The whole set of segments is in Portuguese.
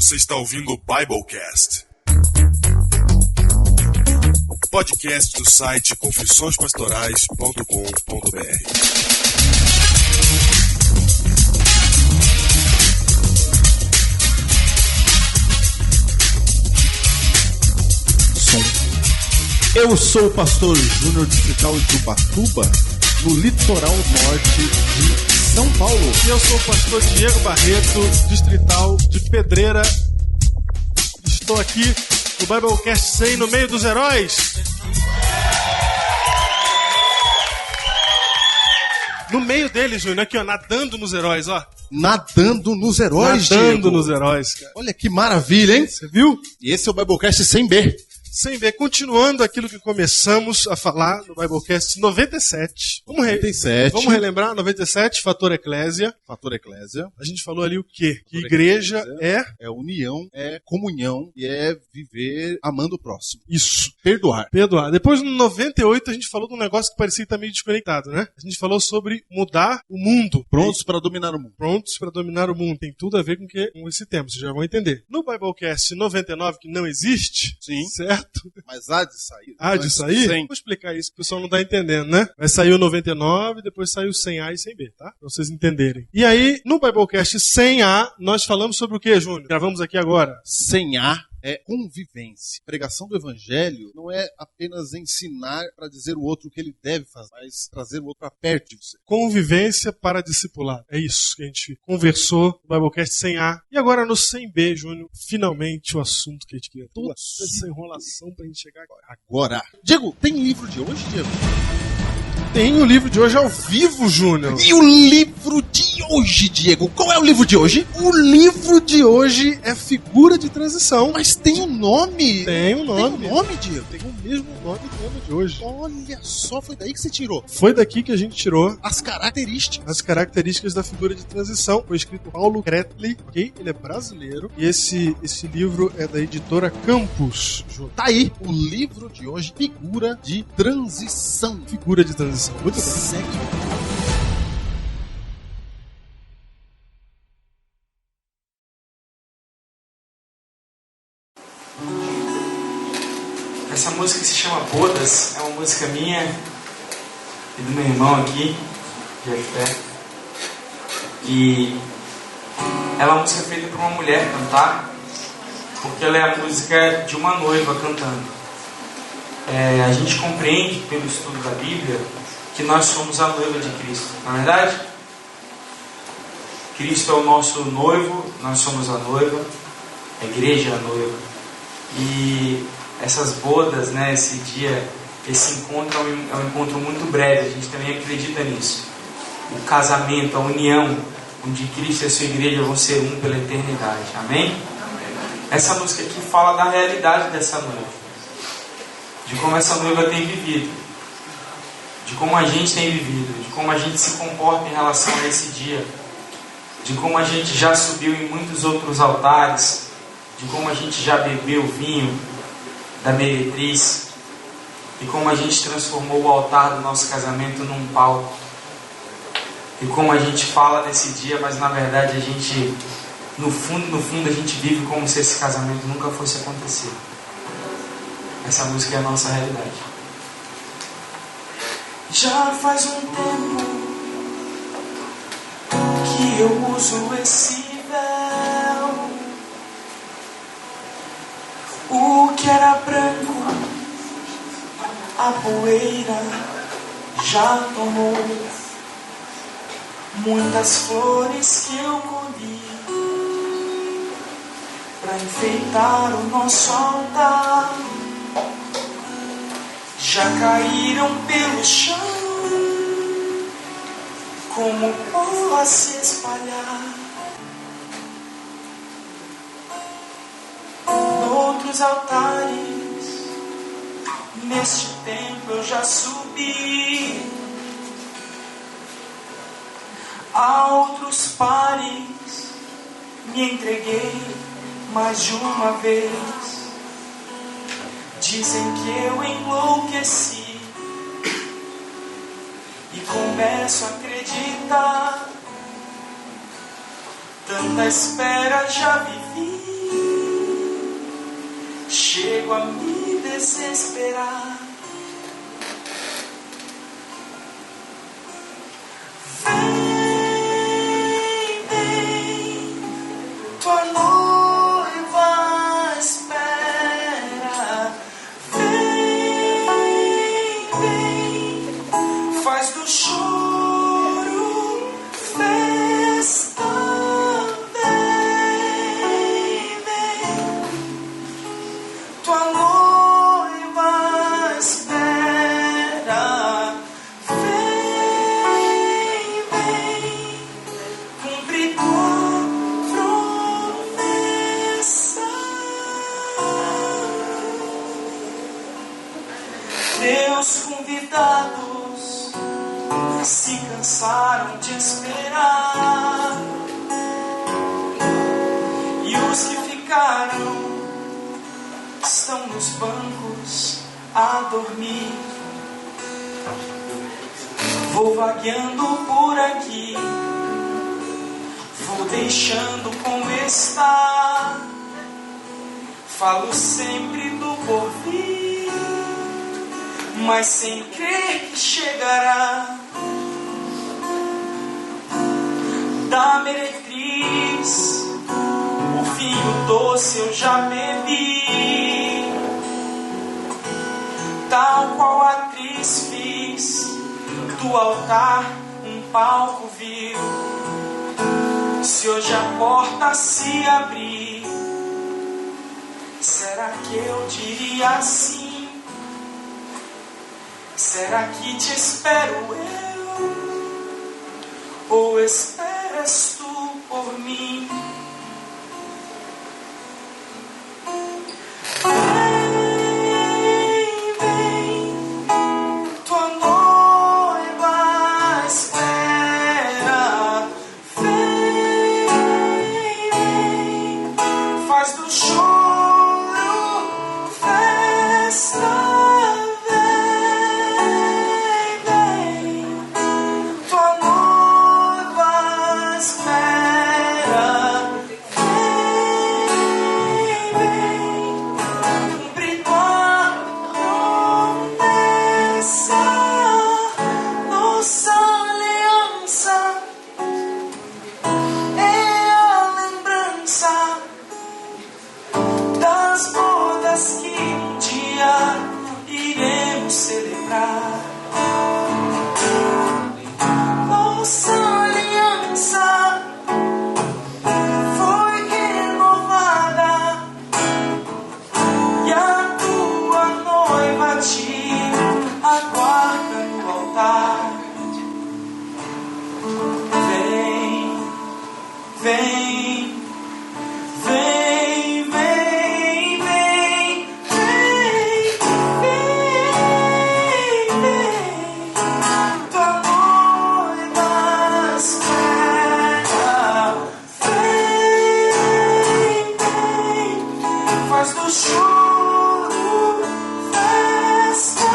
Você está ouvindo o Biblecast, o podcast do site confissõespastorais.com.br. Eu sou o pastor Júnior Distrital de Ubatuba, no litoral norte de São Paulo. E eu sou o pastor Diego Barreto, distrital de Pedreira. Estou aqui no Biblecast 100, no meio dos heróis. No meio deles, Júnior, aqui ó, nadando nos heróis, ó. Nadando nos heróis, Nadando Diego. nos heróis, cara. Olha que maravilha, hein? Você viu? E esse é o Biblecast 100B. Sem ver, continuando aquilo que começamos a falar no Biblecast 97. Vamos relembrar, 97, Fator Eclésia. Fator Eclésia. A gente falou ali o quê? Que igreja é união, é comunhão e é viver amando o próximo. Isso. Perdoar. Depois, no 98, a gente falou de um negócio que parecia estar meio desconectado, né? A gente falou sobre mudar o mundo. Prontos para dominar o mundo. Prontos para dominar o mundo. Tem tudo a ver com esse tema, vocês já vão entender. No Biblecast 99, que não existe, sim, certo? Mas há de sair. Há de sair? 100. Vou explicar isso, que o pessoal não está entendendo, né? Vai sair o 99, depois sai o 100A e 100B, tá? Pra vocês entenderem. E aí, no Biblecast 100A, nós falamos sobre o que, Júnior? Gravamos aqui agora. 100A é convivência. Pregação do evangelho não é apenas ensinar para dizer o outro o que ele deve fazer, mas trazer o outro para perto de você. Convivência para discipulado. É isso que a gente conversou no Biblecast 100A. E agora no 100B, Júnior, finalmente o assunto que a gente queria. Toda essa enrolação pra gente chegar agora. Diego, tem livro de hoje, Diego? Tem o livro de hoje ao vivo, Júnior. E o livro de hoje, Diego? Qual é o livro de hoje? O livro de hoje é Figura de Transição. Mas tem um nome. Tem um nome. Tem um nome, Diego? Tem o mesmo nome do ano de hoje. Olha só, foi daí que você tirou. Foi daqui que a gente tirou as características. As características da figura de transição. Foi escrito por Paulo Kretli, ok? Ele é brasileiro. E esse livro é da editora Campus. Tá aí, o livro de hoje, Figura de Transição. Figura de Transição. Muito bem. Segue. Essa música se chama Bodas, é uma música minha e do meu irmão aqui, Jefté. E ela é uma música feita por uma mulher cantar, porque ela é a música de uma noiva cantando. A gente compreende pelo estudo da Bíblia que nós somos a noiva de Cristo, não é verdade? Cristo é o nosso noivo, nós somos a noiva, a igreja é a noiva. E essas bodas, né, esse dia, esse encontro é um encontro muito breve, a gente também acredita nisso. O casamento, a união, onde Cristo e a sua igreja vão ser um pela eternidade, amém? Essa música aqui fala da realidade dessa noiva, de como essa noiva tem vivido, de como a gente tem vivido, de como a gente se comporta em relação a esse dia, de como a gente já subiu em muitos outros altares, de como a gente já bebeu vinho da meretriz, e como a gente transformou o altar do nosso casamento num palco, e como a gente fala desse dia, mas na verdade a gente, no fundo a gente vive como se esse casamento nunca fosse acontecer. Essa música é a nossa realidade. Já faz um tempo que eu uso esse véu. O que era branco, a poeira já tomou. Muitas flores que eu colhi pra enfeitar o nosso altar já caíram pelo chão, como pó a se espalhar. Noutros altares, neste tempo eu já subi. A outros pares me entreguei mais de uma vez. Dizem que eu enlouqueci e começo a acreditar. Tanta espera já vivi, chego a me desesperar. Vem, vem, tua noiva espera. Vem, vem, faz do choro festa. Vem, vem, tua noiva espera. Vem, vem, cumpre tua promessa. Teus convidados se cansaram de esperar, e os que ficaram estão nos bancos a dormir. Vou vagueando por aqui, vou deixando como está. Falo sempre do porvir, mas sem crer que chegará. Da meretriz, o vinho doce eu já bebi, tal qual atriz fiz do altar um palco vil. Se hoje a porta se abrir, será que eu diria assim? Será que te espero eu, ou esperas tu por mim? Vem, vem, tua noiva espera. Vem, vem, faz do choro festa. Nossa aliança foi renovada, e a tua noiva te aguarda no altar. Vem, vem, vem, vem, vem, vem, vem, tua noiva espera. Vem, vem, faz do choro festa.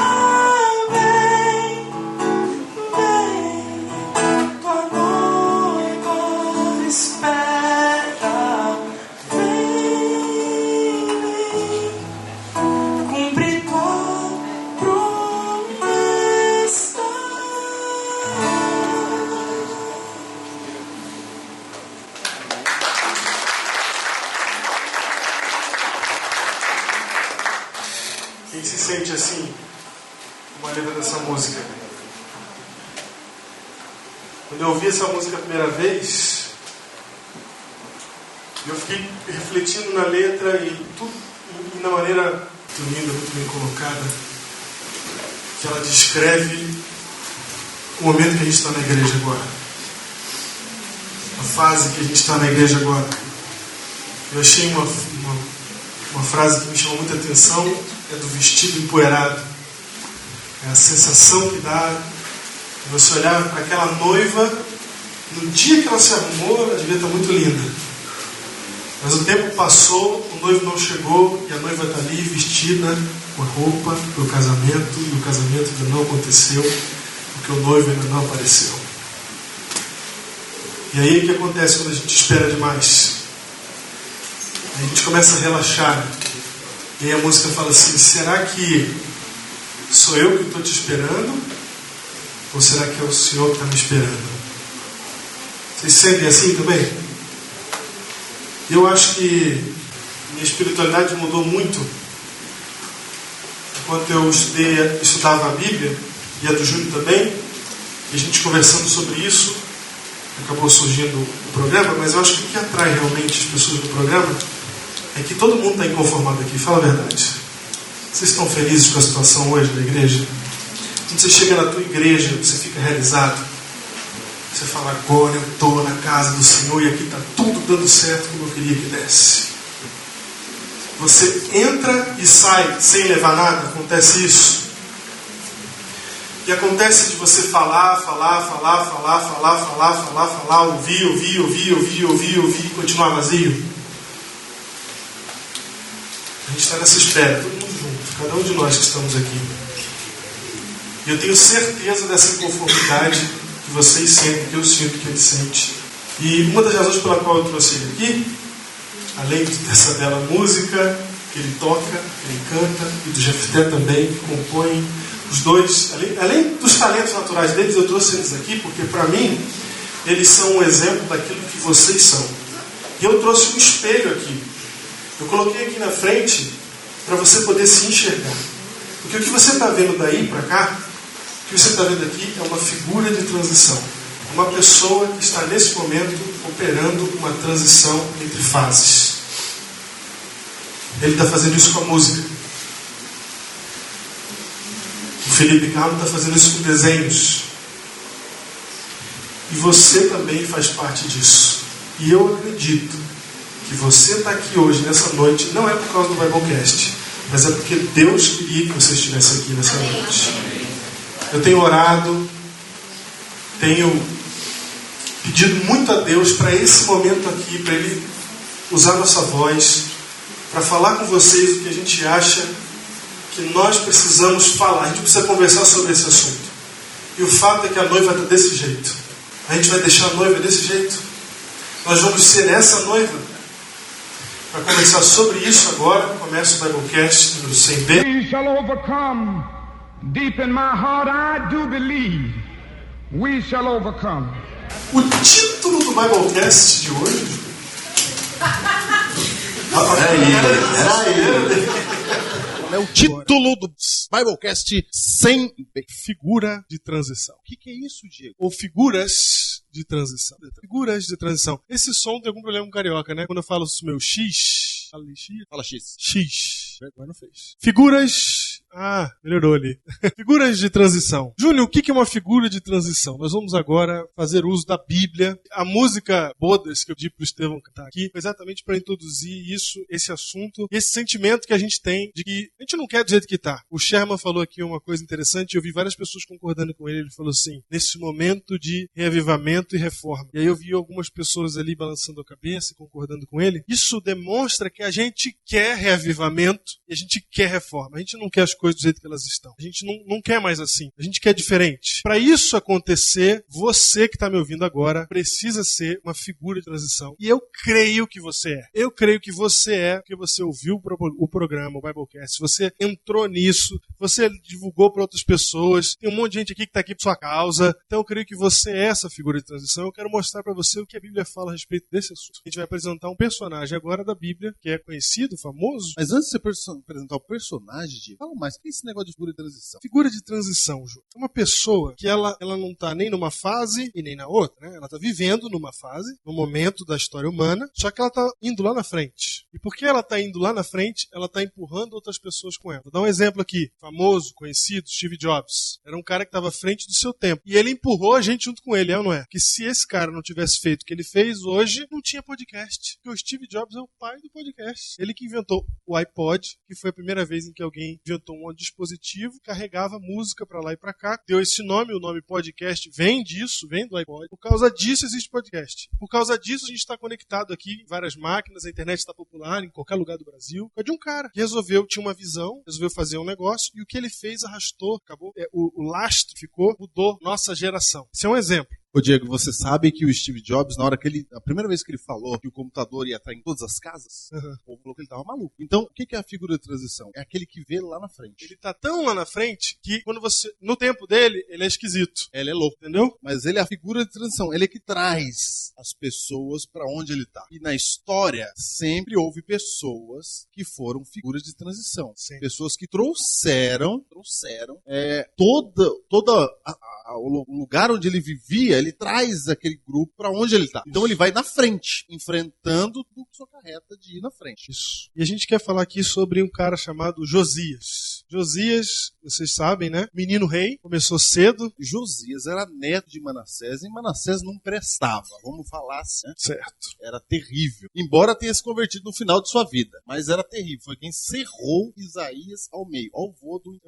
Vem, vem, tua noiva espera. Vem, vem, cumpre tua promessa. Quem se sente assim com a letra dessa música? Quando eu ouvi essa música a primeira vez, eu fiquei refletindo na letra e na maneira muito linda, muito bem colocada, que ela descreve o momento que a gente está na igreja agora, a fase que a gente está na igreja agora. Eu achei uma frase que me chamou muita atenção, é do vestido empoeirado. É a sensação que dá de você olhar para aquela noiva, no dia que ela se arrumou, ela devia estar muito linda. Mas o tempo passou, o noivo não chegou, e a noiva está ali vestida com a roupa do casamento, e o casamento ainda não aconteceu, porque o noivo ainda não apareceu. E aí o que acontece quando a gente espera demais? A gente começa a relaxar. E aí a música fala assim: será que sou eu que estou te esperando? Ou será que é o Senhor que está me esperando? Vocês sentem assim também? Eu acho que minha espiritualidade mudou muito enquanto eu estudava a Bíblia, e a do Júnior também, e a gente conversando sobre isso, acabou surgindo o programa. Mas eu acho que o que atrai realmente as pessoas no programa é que todo mundo está inconformado aqui. Fala a verdade. Vocês estão felizes com a situação hoje da igreja? Quando você chega na tua igreja, você fica realizado. Você fala: agora eu estou na casa do Senhor e aqui está tudo dando certo como eu queria que desse. Você entra e sai sem levar nada. Acontece isso. E acontece de você falar, ouvir, e continuar vazio. A gente está nessa espera, todo mundo junto, cada um de nós que estamos aqui. E eu tenho certeza dessa inconformidade que vocês sentem, que eu sinto, que ele sente. E uma das razões pela qual eu trouxe ele aqui, além dessa bela música que ele toca, que ele canta, e do Jefté também, que compõe, os dois, além dos talentos naturais deles, eu trouxe eles aqui porque, para mim, eles são um exemplo daquilo que vocês são. E eu trouxe um espelho aqui. Eu coloquei aqui na frente para você poder se enxergar. Porque o que você está vendo daí para cá, o que você está vendo aqui é uma figura de transição. Uma pessoa que está nesse momento operando uma transição entre fases. Ele está fazendo isso com a música. O Felipe Carmo está fazendo isso com desenhos. E você também faz parte disso. E eu acredito que você está aqui hoje, nessa noite, não é por causa do Biblecast, mas é porque Deus queria que você estivesse aqui nessa noite. Eu tenho orado, tenho pedido muito a Deus para esse momento aqui, para Ele usar nossa voz, para falar com vocês o que a gente acha que nós precisamos falar. A gente precisa conversar sobre esse assunto. E o fato é que a noiva está desse jeito. A gente vai deixar a noiva desse jeito. Nós vamos ser essa noiva. Para conversar sobre isso agora, começa o Biblecast número 100B. We shall overcome. Deep in my heart I do believe we shall overcome. O título do Biblecast de hoje... É o título do Biblecast 100, figura de transição. O que é isso, Diego? Ou figuras de transição. Figuras de transição. Esse som tem algum problema com carioca, né? Quando eu falo o meu X... Fala X. X. Agora não fez. Figuras... melhorou ali. Figuras de transição. Júnior, o que é uma figura de transição? Nós vamos agora fazer uso da Bíblia. A música Bodas, que eu pedi para o Estevão cantar aqui, foi exatamente para introduzir isso, esse assunto, esse sentimento que a gente tem de que a gente não quer do jeito que está. O Sherman falou aqui uma coisa interessante, eu vi várias pessoas concordando com ele. Ele falou assim, nesse momento de reavivamento e reforma. E aí eu vi algumas pessoas ali balançando a cabeça e concordando com ele. Isso demonstra que a gente quer reavivamento e a gente quer reforma. A gente não quer as coisas do jeito que elas estão. A gente não quer mais assim. A gente quer diferente. Para isso acontecer, você que está me ouvindo agora precisa ser uma figura de transição. E eu creio que você é. Eu creio que você é, porque você ouviu o programa, o Biblecast, você entrou nisso, você divulgou para outras pessoas, tem um monte de gente aqui que está aqui por sua causa. Então eu creio que você é essa figura de transição. Eu quero mostrar para você o que a Bíblia fala a respeito desse assunto. A gente vai apresentar um personagem agora da Bíblia, que é conhecido, famoso. Mas antes de você apresentar o personagem, Diego, fala mais. O que é esse negócio de figura de transição? Figura de transição, Ju, é uma pessoa que ela não está nem numa fase e nem na outra, né? Ela está vivendo numa fase, num momento da história humana, só que ela está indo lá na frente. E porque ela está indo lá na frente, ela está empurrando outras pessoas com ela. Vou dar um exemplo aqui. Famoso, conhecido, Steve Jobs. Era um cara que estava à frente do seu tempo. E ele empurrou a gente junto com ele, é ou não é? Que se esse cara não tivesse feito o que ele fez hoje, não tinha podcast. Porque o Steve Jobs é o pai do podcast. Ele que inventou o iPod, que foi a primeira vez em que alguém inventou um dispositivo, carregava música para lá e para cá. Deu esse nome, o nome podcast vem disso, vem do iPod. Por causa disso existe podcast. Por causa disso a gente está conectado aqui em várias máquinas, a internet está popular em qualquer lugar do Brasil. É de um cara que tinha uma visão, resolveu fazer um negócio e o que ele fez arrastou, acabou, o lastro ficou, mudou nossa geração. Esse é um exemplo. Ô Diego, você sabe que o Steve Jobs, a primeira vez que ele falou que o computador ia estar em todas as casas, o povo falou que ele estava maluco. Então, o que é a figura de transição? É aquele que vê lá na frente. Ele tá tão lá na frente que quando você, no tempo dele, ele é esquisito. Ele é louco, entendeu? Mas ele é a figura de transição. Ele é que traz as pessoas para onde ele tá. E na história, sempre houve pessoas que foram figuras de transição. Sim. Pessoas que trouxeram o lugar onde ele vivia, ele traz aquele grupo para onde ele tá. Então ele vai na frente, enfrentando tudo que sua carreta de ir na frente. Isso. E a gente quer falar aqui sobre um cara chamado Josias. Josias, vocês sabem, né? Menino rei, começou cedo. Josias era neto de Manassés e Manassés não prestava, vamos falar assim. Né? Certo. Era terrível. Embora tenha se convertido no final de sua vida, mas era terrível. Foi quem cerrou Isaías ao meio, ao vô do...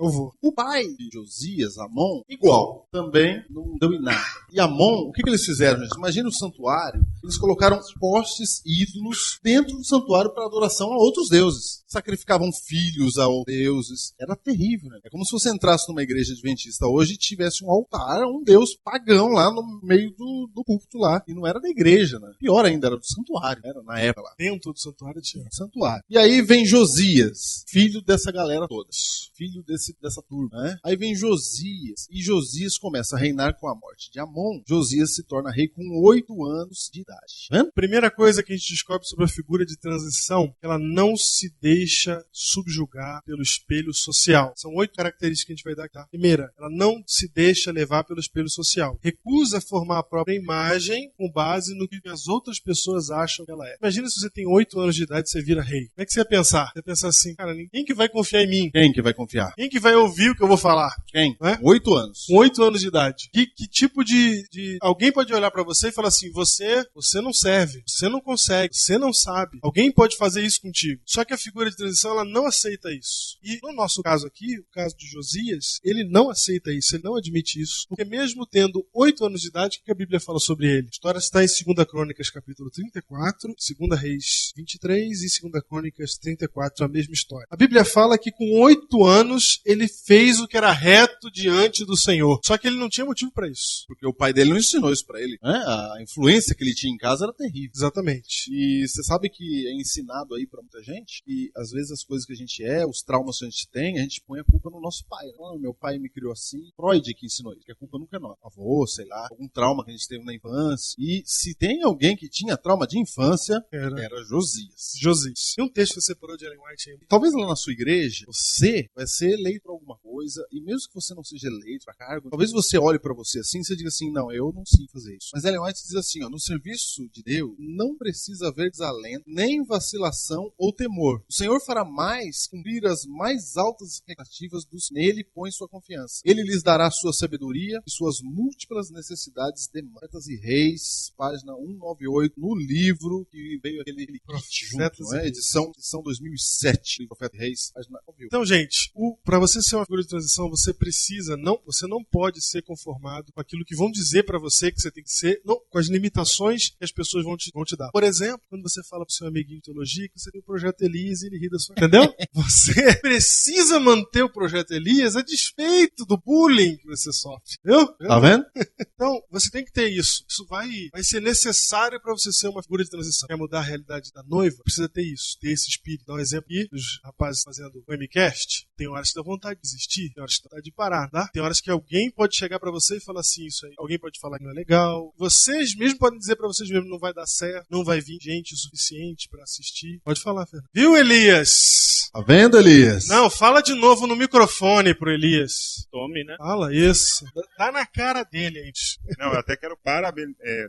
O pai de Josias, Amon, igual. Também não deu em nada. E Amon, o que eles fizeram, gente? Imagina o santuário. Eles colocaram postes ídolos dentro do santuário para adoração a outros deuses. Sacrificavam filhos a outros deuses. Era terrível, né? É como se você entrasse numa igreja adventista hoje e tivesse um altar a um deus pagão lá no meio do púlpito lá. E não era da igreja, né? Pior ainda, era do santuário. Era na época lá. Dentro do santuário tinha. Santuário. E aí vem Josias, filho dessa galera toda. Filho dessa turma, né? Aí vem Josias. E Josias começa a reinar com a morte de Amon. Josias se torna rei com 8 anos de idade. Primeira coisa que a gente descobre sobre a figura de transição, ela não se deixa subjugar pelo espelho social. São 8 características que a gente vai dar, tá? Primeira, ela não se deixa levar pelo espelho social. Recusa formar a própria imagem com base no que as outras pessoas acham que ela é. Imagina se você tem 8 anos de idade e você vira rei. Como é que você ia pensar? Você ia pensar assim, cara, quem que vai confiar em mim? Quem que vai confiar? Quem que vai ouvir o que eu vou falar? Quem? Não é? 8 anos. Com 8 anos de idade. Que tipo de... Alguém pode olhar pra você e falar assim, você não serve, você não consegue, você não sabe. Alguém pode fazer isso contigo. Só que a figura de transição, ela não aceita isso. E no nosso caso aqui, o caso de Josias, ele não aceita isso, ele não admite isso. Porque mesmo tendo 8 anos de idade, o que a Bíblia fala sobre ele? A história está em 2 Crônicas, capítulo 34, 2 Reis 23 e 2 Crônicas 34, a mesma história. A Bíblia fala que com 8 anos, ele fez o que era reto diante do Senhor. Só que ele não tinha motivo para isso. Porque o pai dele não ensinou isso para ele. Né? A influência que ele tinha em casa era terrível. Exatamente. E você sabe que é ensinado aí pra muita gente que às vezes as coisas que a gente os traumas que a gente tem, a gente põe a culpa no nosso pai. Não, meu pai me criou assim. Freud que ensinou isso, que a culpa nunca é nossa. Avô, sei lá, algum trauma que a gente teve na infância. E se tem alguém que tinha trauma de infância, era Josias. Tem um texto que você separou de Ellen White aí. Talvez lá na sua igreja, você vai ser eleito pra alguma coisa, e mesmo que você não seja eleito pra cargo, talvez você olhe pra você assim e você diga assim, não, eu não sei fazer isso. Mas Ellen White diz assim, no serviço de Deus, não precisa haver desalento, nem vacilação ou temor. O Senhor fará mais cumprir as mais altas expectativas dos nele põe sua confiança. Ele lhes dará sua sabedoria e suas múltiplas necessidades demandas e reis, página 198, no livro que veio aquele kit junto, não é? Edição 2007, Profeta e Reis, página 198. Então, gente, para você ser uma figura de transição, você não pode ser conformado com aquilo que vão dizer para você que você tem que ser, não, com as limitações que as pessoas vão te dar. Por exemplo, quando você fala pro seu amiguinho de teologia que você tem o projeto Elias e ele ri da sua... Entendeu? Você precisa manter o projeto Elias a despeito do bullying que você sofre. Entendeu? Tá vendo? Então, você tem que ter isso. Isso vai ser necessário para você ser uma figura de transição. Quer mudar a realidade da noiva? Precisa ter isso, ter esse espírito. Dá um exemplo aqui dos rapazes fazendo o MCast. Tem horas que dá vontade de desistir, tem horas que dá vontade de parar, tá? Tem horas que alguém pode chegar para você e falar assim, isso aí. Alguém pode falar que não é legal. Vocês mesmos podem dizer para vocês mesmos, não vai dar certo, não vai vir gente o suficiente para assistir. Pode falar, Fernando. Viu, Elias? Tá vendo, Elias? Não, fala de novo no microfone pro Elias. Tome, né? Fala isso. Dá na cara dele, gente. Não, eu até quero dar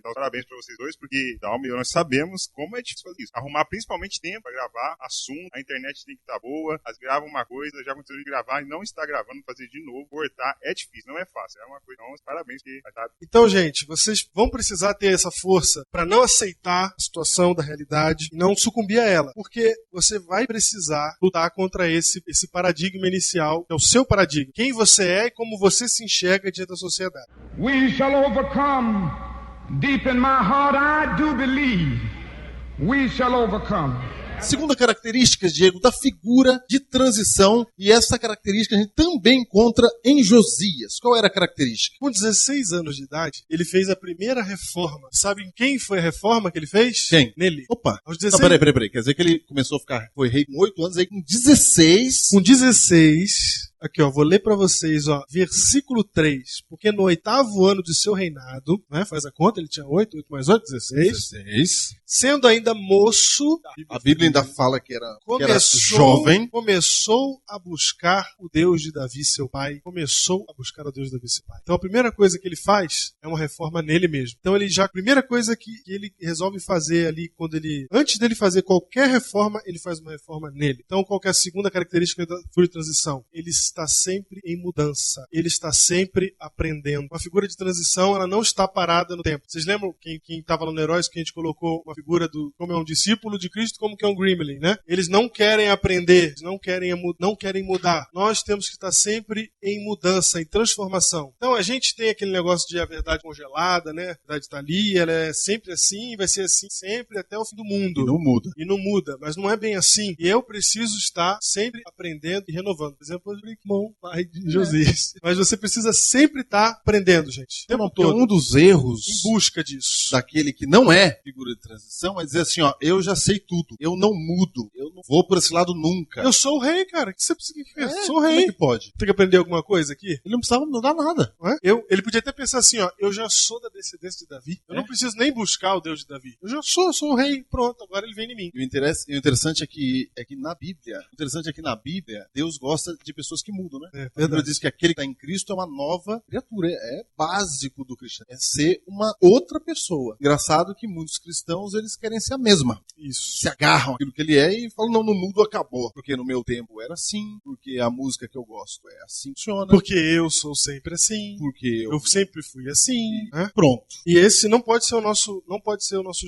os parabéns pra vocês dois, porque Dalma e eu, nós sabemos como é difícil fazer isso. Arrumar principalmente tempo pra gravar assunto, a internet tem que estar boa, as grava uma coisa, já aconteceu de gravar e não está gravando, fazer de novo, cortar, é difícil, não é fácil, é uma coisa, então, parabéns, que sabe. Então, gente, vocês vão precisar ter essa força pra não aceitar a situação da realidade e não sucumbir a ela, porque você vai precisar lutar contra esse paradigma inicial, que é o seu paradigma, quem você é e como você se enxerga diante da sociedade. We shall overcome. Deep in my heart, I do believe we shall overcome. Segunda característica, Diego, da figura de transição, e essa característica a gente também encontra em Josias. Qual era a característica? Com 16 anos de idade, ele fez a primeira reforma. Sabem quem foi a reforma que ele fez? Quem? Nele. Opa. Aos 16... Não, peraí. Quer dizer que ele começou a ficar, foi rei com 8 anos, aí com 16... Com 16... Aqui, ó, vou ler para vocês, ó, versículo 3. Porque no 8º ano de seu reinado, né, faz a conta, ele tinha 8 mais 8, 16. Sendo ainda moço, a Bíblia ainda fala que era jovem. Começou a buscar o Deus de Davi, seu pai. Começou a buscar o Deus de Davi, seu pai. Então a primeira coisa que ele faz é uma reforma nele mesmo. Então a primeira coisa que ele resolve fazer ali, antes dele fazer qualquer reforma, ele faz uma reforma nele. Então qual que é a segunda característica da figura de transição? Ele está sempre em mudança. Ele está sempre aprendendo. Uma figura de transição, ela não está parada no tempo. Vocês lembram quem estava lá no Heróis que a gente colocou uma figura do como é um discípulo de Cristo, como que é um gremlin, né? Eles não querem aprender, eles não querem mudar. Nós temos que estar sempre em mudança, em transformação. Então a gente tem aquele negócio de a verdade congelada, né? A verdade está ali, ela é sempre assim, vai ser assim sempre até o fim do mundo. E não muda. Mas não é bem assim. E eu preciso estar sempre aprendendo e renovando. Por exemplo, o pai de Josias. Mas você precisa sempre estar aprendendo, gente. O tempo todo. Um dos erros em busca disso daquele que não é figura de transição é dizer assim, ó, eu já sei tudo, eu não mudo, eu não vou por esse lado nunca. Eu sou o rei, cara. O que você precisa ver? Sou o rei. Como é que pode? Tem que aprender alguma coisa aqui? Ele não precisava mudar nada. Ele podia até pensar assim, ó, eu já sou da descendência de Davi. Eu não preciso nem buscar o Deus de Davi. Eu sou o rei, pronto, agora ele vem em mim. E o interessante é que na Bíblia, Deus gosta de pessoas que mudam, né? A Bíblia diz que aquele que está em Cristo é uma nova criatura. É básico do cristianismo. É ser uma outra pessoa. Engraçado que muitos cristãos, eles querem ser a mesma. Isso. Se agarram aquilo que ele é e falam, não mudo, acabou. Porque no meu tempo era assim, porque a música que eu gosto é assim que funciona. Porque eu sou sempre assim. Porque eu sempre fui assim. Né? Pronto. E esse não pode ser o nosso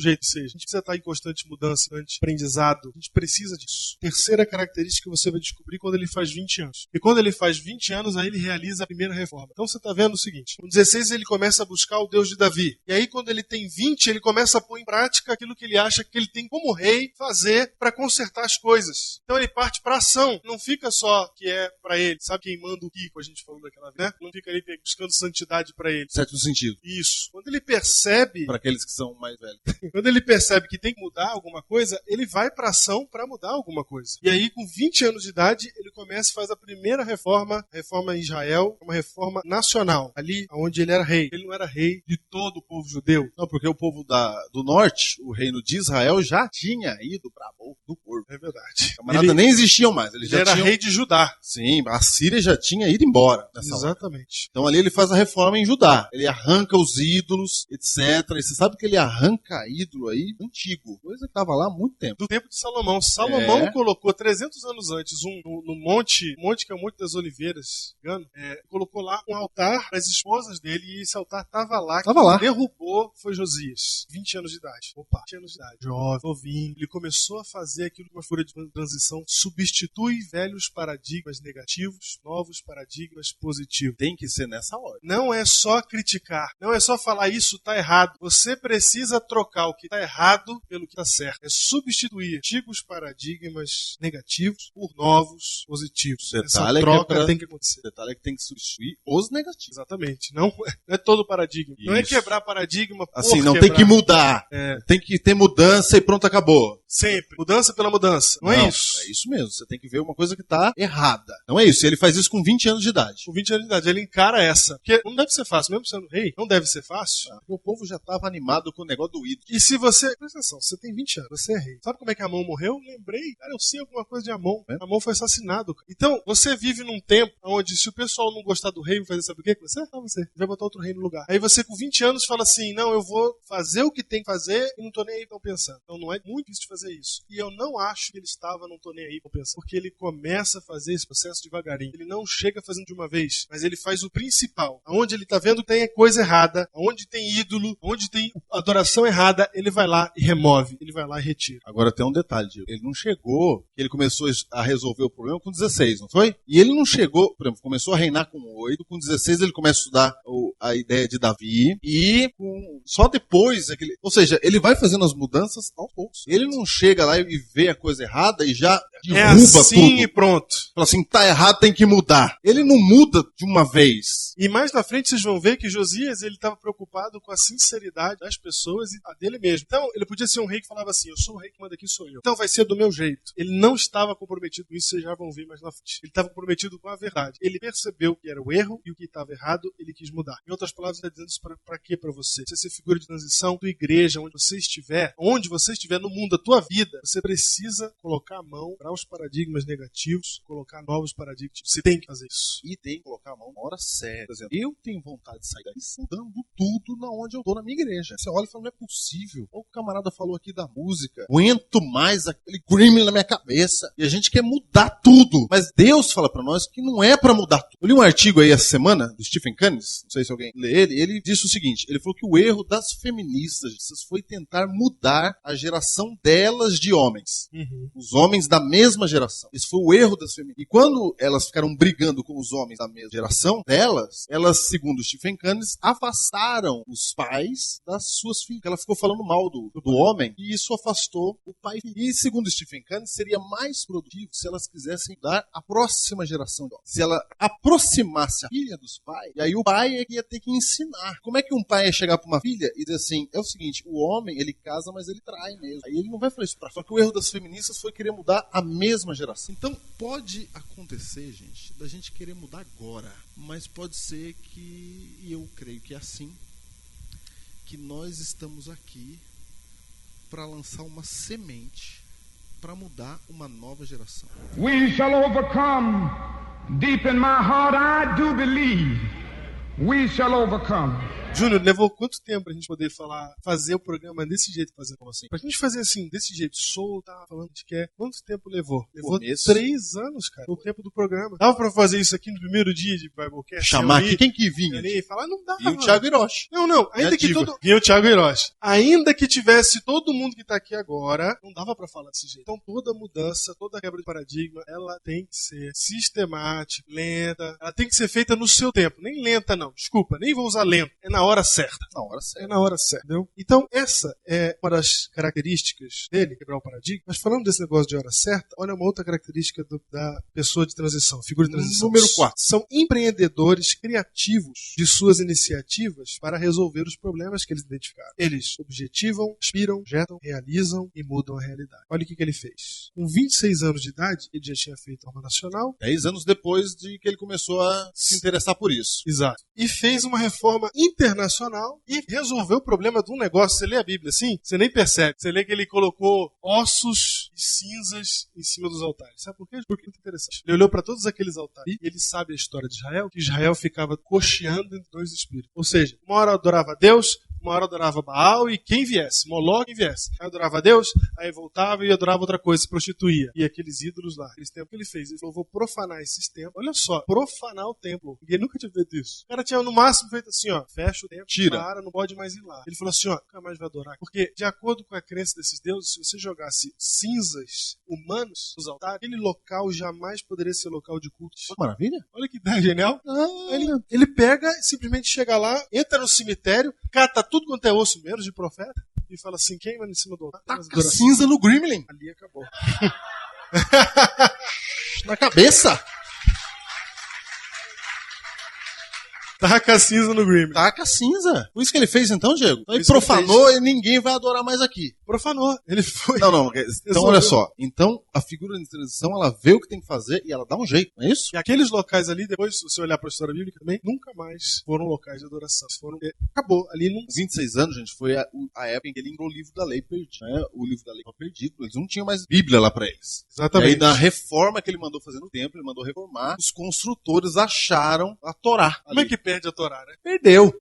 jeito de ser. A gente precisa estar em constante mudança, constante aprendizado. A gente precisa disso. Terceira característica que você vai descobrir quando ele faz 20 anos. E quando ele faz 20 anos, aí ele realiza a primeira reforma. Então você está vendo o seguinte, com 16 ele começa a buscar o Deus de Davi. E aí quando ele tem 20, ele começa a pôr em prática aquilo que ele acha que ele tem como rei fazer para consertar as coisas. Então ele parte para ação. Não fica só que é para ele. Sabe quem manda o Kiko, a gente falou daquela vez, né? Não fica ali buscando santidade para ele. Certo sentido. Isso. Quando ele percebe... Para aqueles que são mais velhos. Quando ele percebe que tem que mudar alguma coisa, ele vai para ação para mudar alguma coisa. E aí com 20 anos de idade, ele começa e faz a primeira reforma em Israel, uma reforma nacional, ali onde ele era rei. Ele não era rei de todo o povo judeu. Não, porque o povo do norte, o reino de Israel, já tinha ido para a boca do corpo. É verdade. Camarada nem existiam mais. Ele já era rei de Judá. Sim, a Síria já tinha ido embora nessa Exatamente. hora. Então ali ele faz a reforma em Judá. Ele arranca os ídolos, etc. E você sabe que ele arranca ídolo aí antigo. Coisa que estava lá há muito tempo. Do tempo de Salomão. Salomão colocou 300 anos antes no monte que é o Monte das Oliveiras, colocou lá um altar para as esposas dele e esse altar estava lá. Derrubou, foi Josias, 20 anos de idade. 20 anos de idade. Jovem, novinho. Ele começou a fazer aquilo que uma figura de transição substitui velhos paradigmas negativos, novos paradigmas positivos. Tem que ser nessa hora. Não é só criticar, não é só falar isso está errado. Você precisa trocar o que está errado pelo que está certo. É substituir antigos paradigmas negativos por novos positivos. Essa troca tem que acontecer. O detalhe é que tem que substituir os negativos. Exatamente. Não é todo paradigma. Isso. Não é quebrar paradigma por assim, não quebrar. Tem que mudar. Tem que ter mudança e pronto, acabou. Sempre. Mudança pela mudança. Não é isso. É isso mesmo. Você tem que ver uma coisa que está errada. Não é isso. Ele faz isso com 20 anos de idade. Com 20 anos de idade. Ele encara essa. Porque não deve ser fácil. Mesmo sendo rei, não deve ser fácil. O povo já estava animado com o negócio do ídolo. E se você... Presta atenção. Você tem 20 anos. Você é rei. Sabe como é que Amon morreu? Lembrei. Cara, eu sei alguma coisa de Amon. Amon foi assassinado. Então, você vive num tempo onde se o pessoal não gostar do rei, vai fazer sabe o quê? Você vai botar outro rei no lugar. Aí você com 20 anos fala assim, não, eu vou fazer o que tem que fazer e não tô nem aí pra pensar. Então não é muito difícil de fazer isso. E eu não acho que ele estava não tô nem aí pra pensar. Porque ele começa a fazer esse processo devagarinho. Ele não chega fazendo de uma vez, mas ele faz o principal. Aonde ele tá vendo que tem coisa errada, aonde tem ídolo, onde tem adoração errada, ele vai lá e remove. Ele vai lá e retira. Agora tem um detalhe, Diego. Ele não chegou, ele começou a resolver o problema com 16, não foi? E ele não chegou, por exemplo, começou a reinar com 8, com 16 ele começa a estudar a ideia de Davi, e com só depois, ou seja, ele vai fazendo as mudanças aos poucos. Ele não chega lá e vê a coisa errada e já derruba assim tudo. E pronto. Fala assim, tá errado, tem que mudar. Ele não muda de uma vez. E mais na frente vocês vão ver que Josias, ele estava preocupado com a sinceridade das pessoas e a dele mesmo. Então, ele podia ser um rei que falava assim, eu sou o rei que manda aqui, sou eu. Então vai ser do meu jeito. Ele não estava comprometido com isso, vocês já vão ver mais na frente. Ele estava comprometido com a verdade. Ele percebeu que era o erro e o que estava errado, ele quis mudar. Em outras palavras, ele está dizendo isso para quê para você? Você ser figura de transição, tua igreja, onde você estiver no mundo, a tua vida, você precisa colocar a mão para os paradigmas negativos, colocar novos paradigmas. Você tem que fazer isso. E tem que colocar a mão na hora certa. Por exemplo, eu tenho vontade de sair daqui mudando tudo na onde eu tô na minha igreja. Você olha e fala, não é possível. O camarada falou aqui da música. Aguento mais aquele gremlin na minha cabeça. E a gente quer mudar tudo. Mas Deus fala pra nós que não é pra mudar tudo. Eu li um artigo aí essa semana, do Stephen Cannes, não sei se alguém lê ele, ele disse o seguinte, ele falou que o erro das feministas foi tentar mudar a geração delas de homens. Os homens da mesma geração. Esse foi o erro das feministas. E quando elas ficaram brigando com os homens da mesma geração delas, elas, segundo Stephen Cannes, afastaram os pais das suas filhas. Ela ficou falando mal do homem e isso afastou o pai. E segundo Stephen Cannes, seria mais produtivo se elas quisessem dar a próxima geração de homens. Se ela aproximasse a filha dos pais, e aí o pai é que ia ter que ensinar. Como é que um pai ia chegar pra uma filha e dizer assim, é o seguinte, o homem, ele casa, mas ele trai mesmo. Aí ele não vai falar isso pra fora. Só que o erro das feministas foi querer mudar a mesma geração. Então, pode acontecer, gente, da gente querer mudar agora, mas pode ser que, e eu creio que é assim, que nós estamos aqui para lançar uma semente para mudar uma nova geração. We shall overcome. Deep in my heart I do believe we shall overcome. Júnior, levou quanto tempo pra gente poder fazer o programa desse jeito, fazer como assim? Pra gente fazer assim, desse jeito, solta, falando de quer. Quanto tempo levou? Levou 3 anos, cara, o tempo do programa. Dava pra fazer isso aqui no primeiro dia de Biblecast? Chamar aqui quem que vinha? E falar, não dá. E o Thiago Hiroshi. Não, ainda que todo... E o Thiago Hiroshi. Ainda que tivesse todo mundo que tá aqui agora, não dava pra falar desse jeito. Então toda mudança, toda quebra de paradigma, ela tem que ser sistemática, lenta, ela tem que ser feita no seu tempo. Nem lenta não, desculpa, nem vou usar lento. É na hora certa. Na hora certa. É na hora certa, entendeu? Então, essa é uma das características dele, quebrar o paradigma. Mas falando desse negócio de hora certa, olha uma outra característica da pessoa de transição, figura de transição. Número 4. São empreendedores criativos de suas iniciativas para resolver os problemas que eles identificaram. Eles objetivam, aspiram, projetam, realizam e mudam a realidade. Olha o que ele fez. Com 26 anos de idade, ele já tinha feito a norma nacional. 10 anos depois de que ele começou a se interessar por isso. Exato. E fez uma reforma internacional e resolveu o problema de um negócio. Você lê a Bíblia assim, você nem percebe. Você lê que ele colocou ossos e cinzas em cima dos altares. Sabe por quê? Porque é muito interessante. Ele olhou para todos aqueles altares e ele sabe a história de Israel, que Israel ficava cocheando entre dois espíritos. Ou seja, uma hora adorava a Deus, uma hora adorava Baal e quem viesse, Moloque, quem viesse. Aí adorava a Deus, aí voltava e adorava outra coisa, se prostituía. E aqueles ídolos lá, aqueles templos que ele fez. Ele falou, vou profanar esses templos. Olha só, profanar o templo. Ninguém nunca tinha feito isso. O cara tinha no máximo feito assim, ó, fecha o templo, tira. Para, não pode mais ir lá. Ele falou assim, ó, nunca mais vai adorar. Porque, de acordo com a crença desses deuses, se você jogasse cinzas humanos nos altares, aquele local jamais poderia ser local de culto. Maravilha. Olha que ideia genial. Ele pega, simplesmente chega lá, entra no cemitério, cata tudo quanto é osso, menos de profeta, e fala assim, queima em cima do altar. Taca cinza no gremlin. Ali acabou. Na cabeça. Taca cinza no gremlin. Taca cinza. Foi isso que ele fez então, Diego? Então ele profanou e ninguém vai adorar mais aqui. Profanou. Ele foi. Não. Então olha só. Então a figura de transição, ela vê o que tem que fazer e ela dá um jeito, não é isso? E aqueles locais ali, depois, se você olhar para a história bíblica também, nunca mais foram locais de adoração. Acabou. Ali não. 26 anos, gente, foi a época em que ele entrou o livro da lei perdido. Né? O livro da lei foi perdido. Eles não tinham mais Bíblia lá para eles. Exatamente. E aí, na reforma que ele mandou fazer no templo, ele mandou reformar, os construtores acharam a Torá. Como é que perde a Torá, né? Perdeu.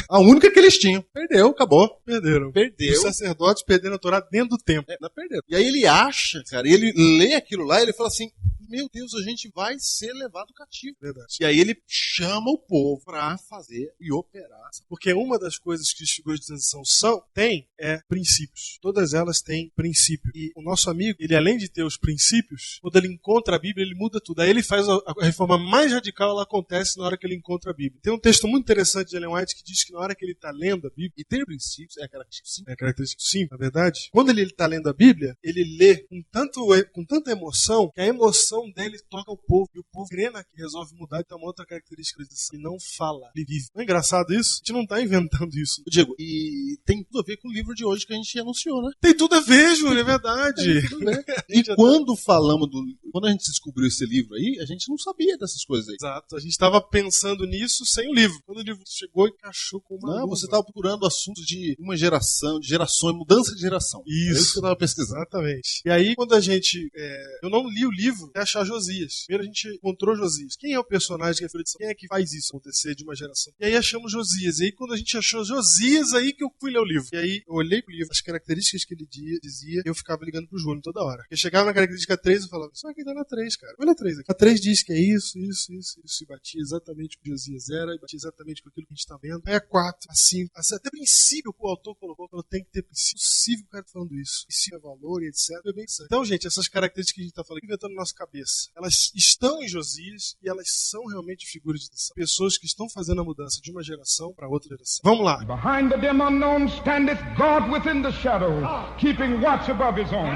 A única que eles tinham. Perdeu, acabou. Perderam. Perdeu. Os sacerdotes perderam a Torá dentro do templo. Não perderam. E aí ele acha, cara, e ele lê aquilo lá e ele fala assim, meu Deus, a gente vai ser levado cativo. Verdade. E aí ele chama o povo para fazer e operar. Porque uma das coisas que as figuras de transição têm é princípios. Todas elas têm princípio. E o nosso amigo, ele além de ter os princípios, quando ele encontra a Bíblia, ele muda tudo. Aí ele faz a reforma mais radical, ela acontece na hora que ele encontra a Bíblia. Tem um texto muito interessante de Ellen White que diz que na hora que ele está lendo a Bíblia, e ter princípios é característico sim. É característico sim, na verdade. Quando ele está lendo a Bíblia, ele lê com tanta emoção, que a emoção dele toca o povo. E o povo crê que resolve mudar. Então, uma outra característica disso. Ele não fala, ele vive. Não é engraçado isso? A gente não está inventando isso. Diego, e tem tudo a ver com o livro de hoje que a gente anunciou, né? Tem tudo a ver, Júlio, é verdade. E quando quando a gente descobriu esse livro aí, a gente não sabia dessas coisas aí. Exato, a gente estava pensando nisso sem o livro. Quando o livro chegou, encaixou com uma luva. Você estava procurando assuntos de uma geração, de gerações, mudança de geração. Isso. É isso que eu estava pesquisando. Exatamente. E aí, quando a gente... eu não li o livro até achar Josias. Primeiro a gente encontrou Josias. Quem é o personagem que é filho de Saul? Quem é que faz isso acontecer de uma geração? E aí achamos Josias. E aí, quando a gente achou Josias, aí que eu fui ler o livro. E aí, eu olhei pro livro, as características que ele dizia, eu ficava ligando pro Júnior toda hora. Eu chegava na característica 3 e falava, isso aqui tá na 3, cara. Olha a 3 aqui. A 3 diz que é isso. E batia exatamente o que Josias era, e batia exatamente com aquilo que a gente tá vendo. Aí a 4, assim, até princípio que o autor colocou, que tem que ter princípio. Possível o cara tá falando isso. Princípio é valor e etc. É bem certo. Então, gente, essas características que a gente tá falando, inventando na nossa cabeça, elas estão em Josias e elas são realmente figuras de Deus. Pessoas que estão fazendo a mudança de uma geração para outra geração. Vamos lá. Behind the dim unknown standeth God within the shadow, keeping watch above his own.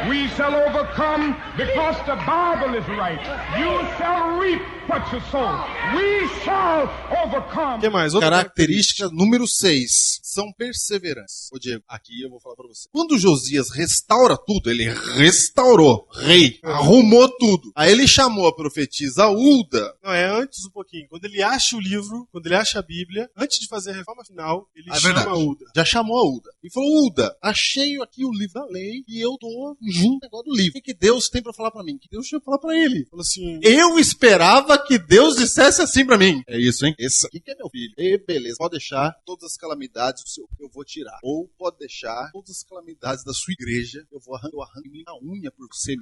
We shall overcome because the Bible is right. You shall reap what you sow. We shall overcome. O que mais? Característica número 6. São perseverantes. Ô Diego, aqui eu vou falar pra você. Quando Josias restaura tudo, ele restaurou, rei, arrumou tudo. Aí ele chamou a profetisa Hulda. Não, é antes um pouquinho. Quando ele acha o livro, quando ele acha a Bíblia, antes de fazer a reforma final, ele chama a Hulda. Já chamou a Hulda. E falou, Hulda, achei aqui o livro da lei e eu tô junto agora do livro. O que Deus tem pra falar pra mim? O que Deus tinha pra falar pra ele? Falou assim, eu esperava que Deus dissesse assim pra mim. É isso, hein? Esse aqui que é meu filho. E beleza, pode deixar todas as calamidades do seu, eu vou tirar. Ou pode deixar todas as calamidades da sua igreja, eu arranco a unha por você.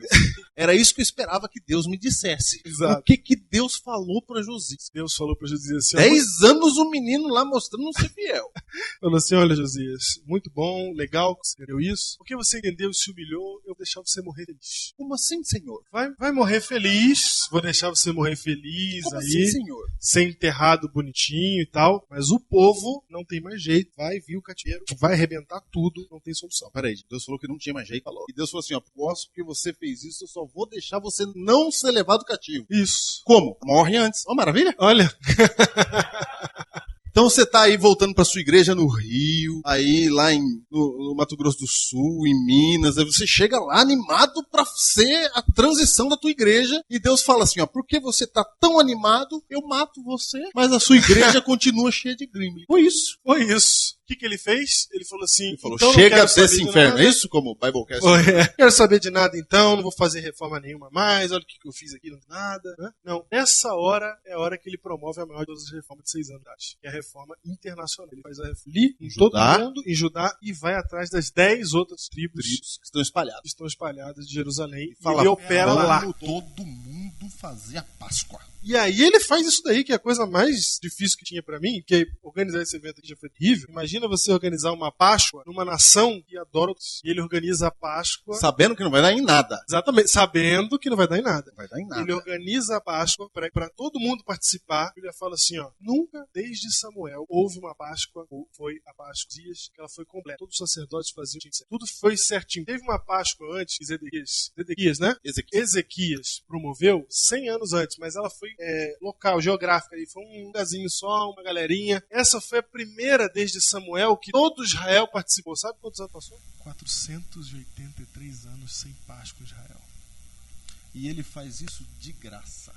Era isso que eu esperava que Deus me dissesse. Exato. O que Deus falou pra Josias? Deus falou pra Josias assim, 10 anos o menino lá mostrando não ser fiel. Falou assim, olha Josias, muito bom, legal que você entendeu isso. Porque você entendeu e se humilhou, eu vou deixar você morrer feliz. Como assim, Senhor? Vai morrer feliz, vou deixar você morrer feliz. Como aí, assim, Senhor? Ser enterrado bonitinho e tal. Mas o povo não tem mais jeito, vai vir o cativeiro, vai arrebentar tudo, não tem solução. Peraí, Deus falou que não tinha mais jeito, falou. E Deus falou assim, ó, posso que você fez isso, eu só vou deixar você não ser levado cativo. Isso. Como? Morre antes. Ó, maravilha? Olha. Então você tá aí voltando pra sua igreja no Rio, aí lá no Mato Grosso do Sul, em Minas, aí você chega lá animado pra ser a transição da tua igreja e Deus fala assim, ó, porque você tá tão animado, eu mato você, mas a sua igreja continua cheia de gremlin. Foi isso. Foi isso. O que ele fez? Ele falou assim... Ele falou, então chega desse inferno, é isso como o Biblecast? Quero saber de nada então, não vou fazer reforma nenhuma mais, olha o que eu fiz aqui, não tem nada. Né? Não, nessa hora é a hora que ele promove a maior de todas as reformas de 6 anos, que é a reforma internacional. Ele faz a reforma em todo mundo, em Judá, e vai atrás das 10 outras tribos que estão espalhadas de Jerusalém. E fala, ele opera lá. Todo mundo fazia Páscoa. E aí ele faz isso daí, que é a coisa mais difícil que tinha pra mim, que organizar esse evento aqui já foi terrível. Imagina você organizar uma Páscoa numa nação que adora e ele organiza a Páscoa... sabendo que não vai dar em nada. Exatamente, sabendo que não vai dar em nada. Vai dar em nada. Ele organiza a Páscoa pra todo mundo participar. Ele fala assim, ó, nunca desde Samuel houve uma Páscoa, ou foi a Páscoa dias, que ela foi completa. Todos os sacerdotes faziam, tudo foi certinho. Teve uma Páscoa antes que Zedequias, né? Ezequias promoveu 100 anos antes, mas ela foi local, geográfica, ali. Foi um lugarzinho só, uma galerinha. Essa foi a primeira desde Samuel que todo Israel participou. Sabe quantos anos passou? 483 anos sem Páscoa Israel. E ele faz isso de graça,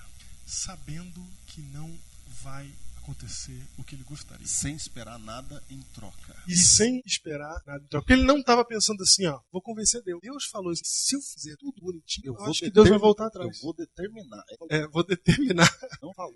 sabendo que não vai acontecer o que ele gostaria. Sem esperar nada em troca. E sem esperar nada. Porque ele não estava pensando assim, ó, vou convencer Deus. Deus falou assim, se eu fizer tudo bonitinho, eu acho que Deus vai voltar atrás. Eu vou determinar. Vou determinar.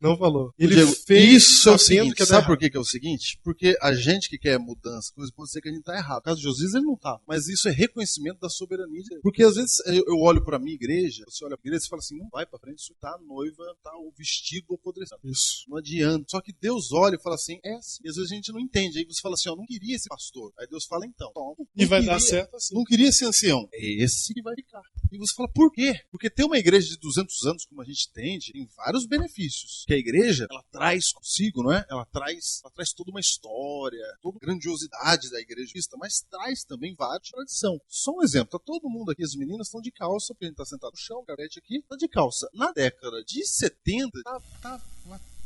Não falou. Ele Diego, fez isso é o sabendo seguinte, que sabe por que é o seguinte? Porque a gente que quer mudança, pode ser que a gente tá errado. No caso de Josias, ele não tá. Mas isso é reconhecimento da soberania dele. Porque às vezes eu olho pra minha igreja, você olha pra igreja e fala assim, não vai pra frente, isso tá a noiva, tá o vestido apodrecendo. Isso. Não adianta. Só que Deus olha e fala assim, assim. E às vezes a gente não entende. Aí você fala assim, ó, não queria esse pastor. Aí Deus fala, então, toma. E vai dar certo assim. Não queria esse ancião. É esse que vai ficar. E você fala, por quê? Porque ter uma igreja de 200 anos, como a gente tem vários benefícios. Que a igreja, ela traz consigo, não é? Ela traz toda uma história, toda a grandiosidade da igreja, mas traz também várias tradição. Só um exemplo, tá todo mundo aqui, as meninas estão de calça, porque a gente tá sentado no chão, o Garete aqui tá de calça. Na década de 70, tava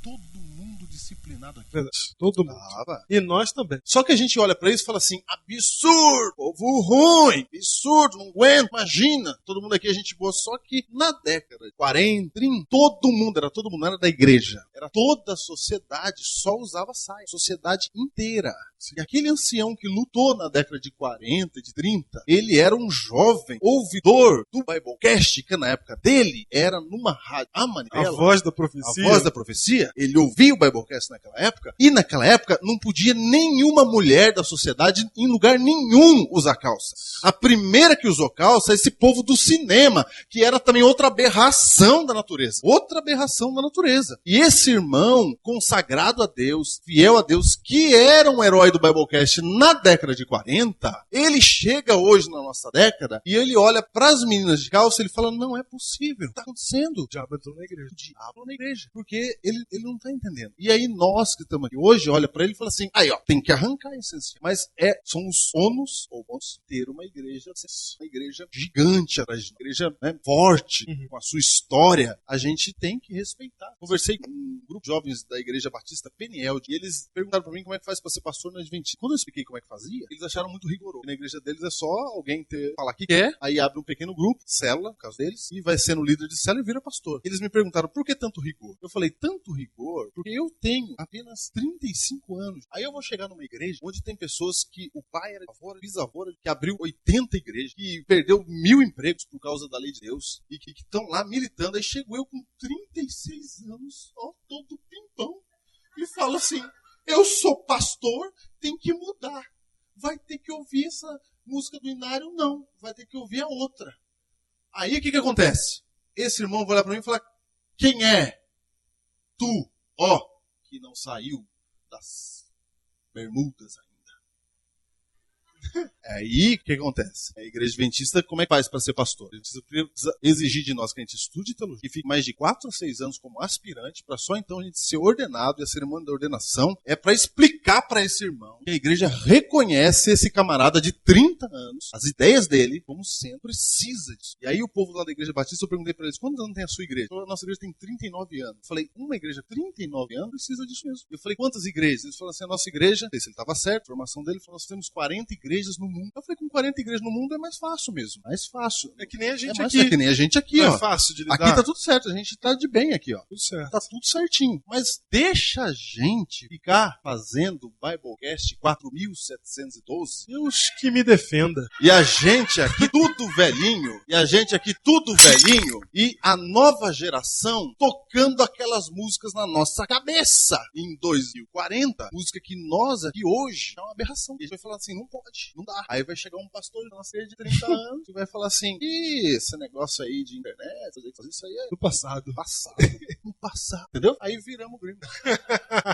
todo mundo disciplinado aqui. Verdade. Todo mundo. Tava. E nós também. Só que a gente olha pra isso e fala assim, absurdo, povo ruim, absurdo, não aguento, imagina. Todo mundo aqui é gente boa, só que na década de 40, 30, todo mundo, não era da igreja. Era toda a sociedade, só usava saia. Sociedade inteira. E aquele ancião que lutou na década de 40, de 30, ele era um jovem ouvidor do Biblecast, que na época dele era numa rádio, a voz da profecia. A voz da profecia. Ele ouvia o Biblecast naquela época, e naquela época não podia nenhuma mulher da sociedade, em lugar nenhum, usar calça. A primeira que usou calça é esse povo do cinema, que era também outra aberração da natureza. Outra aberração da natureza. E esse irmão, consagrado a Deus, fiel a Deus, que era um herói do Biblecast na década de 40, ele chega hoje na nossa década e ele olha para as meninas de calça e ele fala, não é possível, está acontecendo. O diabo entrou na igreja. O diabo na igreja. Porque ele não está entendendo. E aí nós que estamos aqui hoje, olha para ele e fala assim, aí ó, tem que arrancar esse ancião. Mas são os ônus, ou vamos ter uma igreja gigante, uma igreja forte, com a sua história, a gente tem que respeitar. Conversei com um grupo de jovens da igreja batista Peniel, e eles perguntaram para mim como é que faz para ser pastor na Adventista. Quando eu expliquei como é que fazia, eles acharam muito rigoroso. Na igreja deles é só alguém falar que quer, aí abre um pequeno grupo, célula, no caso deles, e vai sendo líder de célula e vira pastor. Eles me perguntaram, por que tanto rigor? Eu falei, tanto rigor, porque eu tenho apenas 35 anos. Aí eu vou chegar numa igreja onde tem pessoas que o pai era bisavô, que abriu 80 igrejas, que perdeu 1000 empregos por causa da lei de Deus, e que estão lá militando. Aí chego eu com 36 anos, ó, todo pimpão, e falo assim, eu sou pastor, tem que mudar. Vai ter que ouvir essa música do Inário? Não. Vai ter que ouvir a outra. Aí o que acontece? Esse irmão vai olhar para mim e falar, quem é? Tu, ó, que não saiu das bermudas ainda. Aí, o que acontece? A igreja adventista, como é que faz para ser pastor? A gente precisa exigir de nós que a gente estude teologia e fique mais de 4 a 6 anos como aspirante, para só então a gente ser ordenado, e a cerimônia da ordenação é para explicar para esse irmão que a igreja reconhece esse camarada de 30 anos, as ideias dele, como sendo precisa disso. E aí o povo lá da igreja batista, eu perguntei para eles, quantos anos tem a sua igreja? A nossa igreja tem 39 anos. Eu falei, uma igreja 39 anos precisa disso mesmo. Eu falei, quantas igrejas? Eles falaram assim, a nossa igreja, não sei se ele estava certo, a formação dele, falou, nós temos 40 igrejas no mundo. Eu falei, com 40 igrejas no mundo é mais fácil mesmo. Mais fácil. É que nem a gente aqui. É que nem a gente aqui, não ó. É fácil de lidar. Aqui tá tudo certo. A gente tá de bem aqui, ó. Tudo certo. Tá tudo certinho. Mas deixa a gente ficar fazendo Biblecast 4712. Deus que me defenda. E a gente aqui tudo velhinho. E a nova geração tocando aquelas músicas na nossa cabeça. Em 2040. Música que nós aqui hoje é uma aberração. E a gente vai falar assim, não pode, não dá. Aí vai chegar um pastor da nossa igreja de 30 anos e vai falar assim, esse negócio aí de internet, fazer isso aí é no passado. No passado. Entendeu? Aí viramos gringo.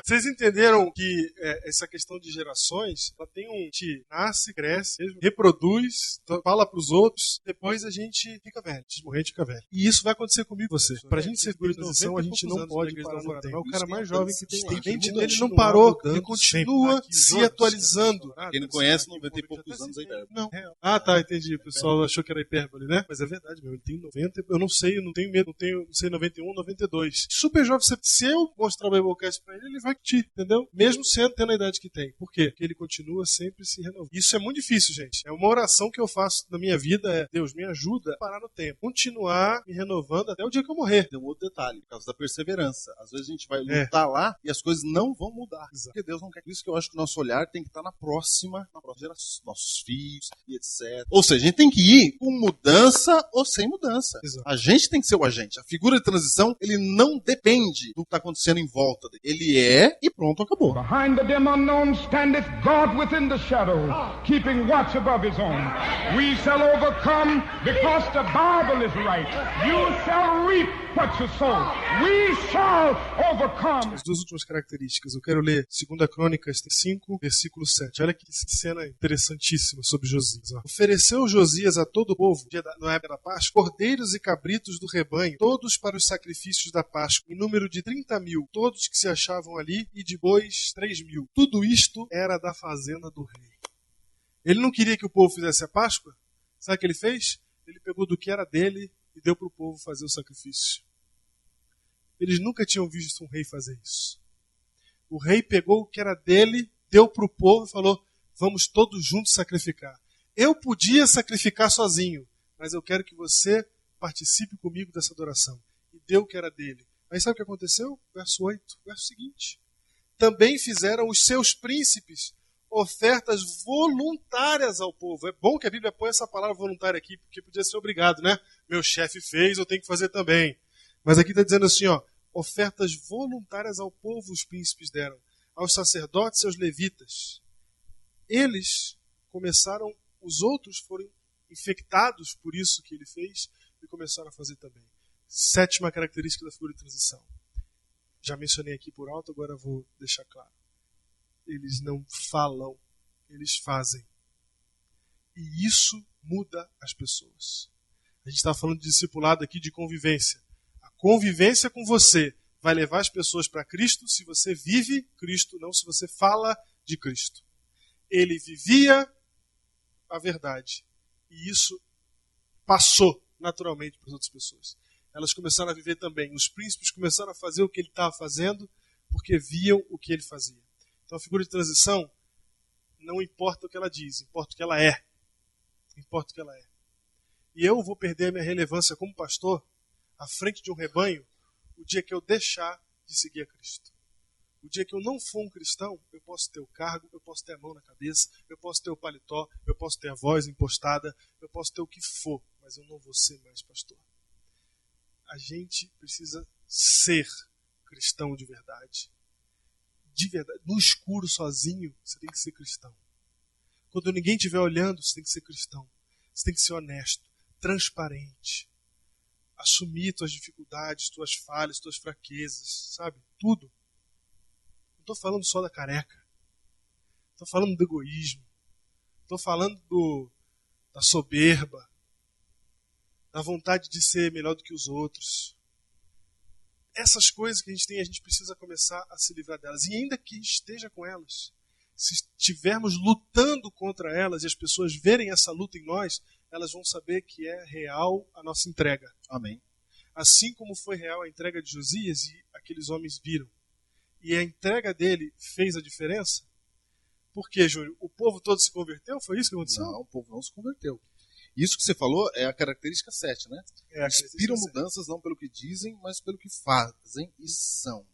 Vocês entenderam que essa questão de gerações, ela tem nasce, cresce, reproduz, fala pros outros, depois a gente fica velho. Antes de morrer, a gente fica velho. E isso vai acontecer comigo e você. Pra gente ser figura de transição, a gente não pode parar no tempo. É o cara mais jovem que tem. A mente dele não parou, ele continua se atualizando. Quem não conhece, 90 e poucos anos aí. Não. Ah, tá, entendi. O pessoal achou que era hipérbole, né? Mas é verdade, meu. Ele tem 90, eu não sei, eu não tenho medo, não sei 91, 92. Super jovem, se eu mostrar o Biblecast pra ele vai curtir, entendeu? Mesmo sendo tendo a idade que tem. Por quê? Porque ele continua sempre se renovando. Isso é muito difícil, gente. É uma oração que eu faço na minha vida, Deus, me ajuda a parar no tempo. Continuar me renovando até o dia que eu morrer. Tem um outro detalhe, por causa da perseverança. Às vezes a gente vai lutar lá e as coisas não vão mudar. Exato. Porque Deus não quer. Por isso que eu acho que o nosso olhar tem que estar na próxima geração. Nossos filhos e etc. Ou seja, a gente tem que ir com mudança ou sem mudança. Exato. A gente tem que ser o agente. A figura de transição, ele não depende do que está acontecendo em volta dele. Ele é e pronto, acabou. Behind the dim unknown standeth God within the shadow, keeping watch above his own. We shall overcome because the Bible is right. You shall reap what you sow. We shall overcome. As duas últimas características. Eu quero ler 2 Crônicas 5, versículo 7. Olha que cena interessantíssima sobre Josias. Ofereceu Josias a todo o povo, na época da Páscoa, cordeiros e cabritos do rebanho, todos para os sacrifícios da Páscoa, em número de 30.000, todos que se achavam ali, e de bois 3.000. Tudo isto era da fazenda do rei. Ele não queria que o povo fizesse a Páscoa. Sabe o que ele fez? Ele pegou do que era dele e deu para o povo fazer o sacrifício. Eles nunca tinham visto um rei fazer isso. O rei pegou o que era dele, deu para o povo e falou: vamos todos juntos sacrificar. Eu podia sacrificar sozinho, mas eu quero que você participe comigo dessa adoração. E deu o que era dele. Aí sabe o que aconteceu? Verso 8, verso seguinte. Também fizeram os seus príncipes ofertas voluntárias ao povo. É bom que a Bíblia põe essa palavra voluntária aqui, porque podia ser obrigado, né? Meu chefe fez, eu tenho que fazer também. Mas aqui está dizendo assim, ofertas voluntárias ao povo os príncipes deram, aos sacerdotes e aos levitas. Eles começaram, os outros foram infectados por isso que ele fez e começaram a fazer também. 7ª característica da figura de transição. Já mencionei aqui por alto, agora vou deixar claro. Eles não falam, eles fazem. E isso muda as pessoas. A gente está falando de discipulado aqui, de convivência. A convivência com você vai levar as pessoas para Cristo se você vive Cristo, não se você fala de Cristo. Ele vivia a verdade. E isso passou naturalmente para as outras pessoas. Elas começaram a viver também. Os príncipes começaram a fazer o que ele estava fazendo porque viam o que ele fazia. Então a figura de transição não importa o que ela diz, importa o que ela é. Importa o que ela é. E eu vou perder a minha relevância como pastor à frente de um rebanho o dia que eu deixar de seguir a Cristo. O dia que eu não for um cristão, eu posso ter o cargo, eu posso ter a mão na cabeça, eu posso ter o paletó, eu posso ter a voz impostada, eu posso ter o que for, mas eu não vou ser mais pastor. A gente precisa ser cristão de verdade. De verdade. No escuro, sozinho, você tem que ser cristão. Quando ninguém estiver olhando, você tem que ser cristão. Você tem que ser honesto, transparente. Assumir tuas dificuldades, tuas falhas, tuas fraquezas, sabe? Tudo. Não estou falando só da careca. Estou falando do egoísmo. Estou falando da soberba. Da vontade de ser melhor do que os outros. Essas coisas que a gente tem, a gente precisa começar a se livrar delas. E ainda que a gente esteja com elas, se estivermos lutando contra elas e as pessoas verem essa luta em nós, elas vão saber que é real a nossa entrega. Amém. Assim como foi real a entrega de Josias e aqueles homens viram. E a entrega dele fez a diferença? Por quê, Júnior? O povo todo se converteu? Foi isso que aconteceu? Não, o povo não se converteu. Isso que você falou é a característica 7, né? Inspiram mudanças não pelo que dizem, mas pelo que fazem e são.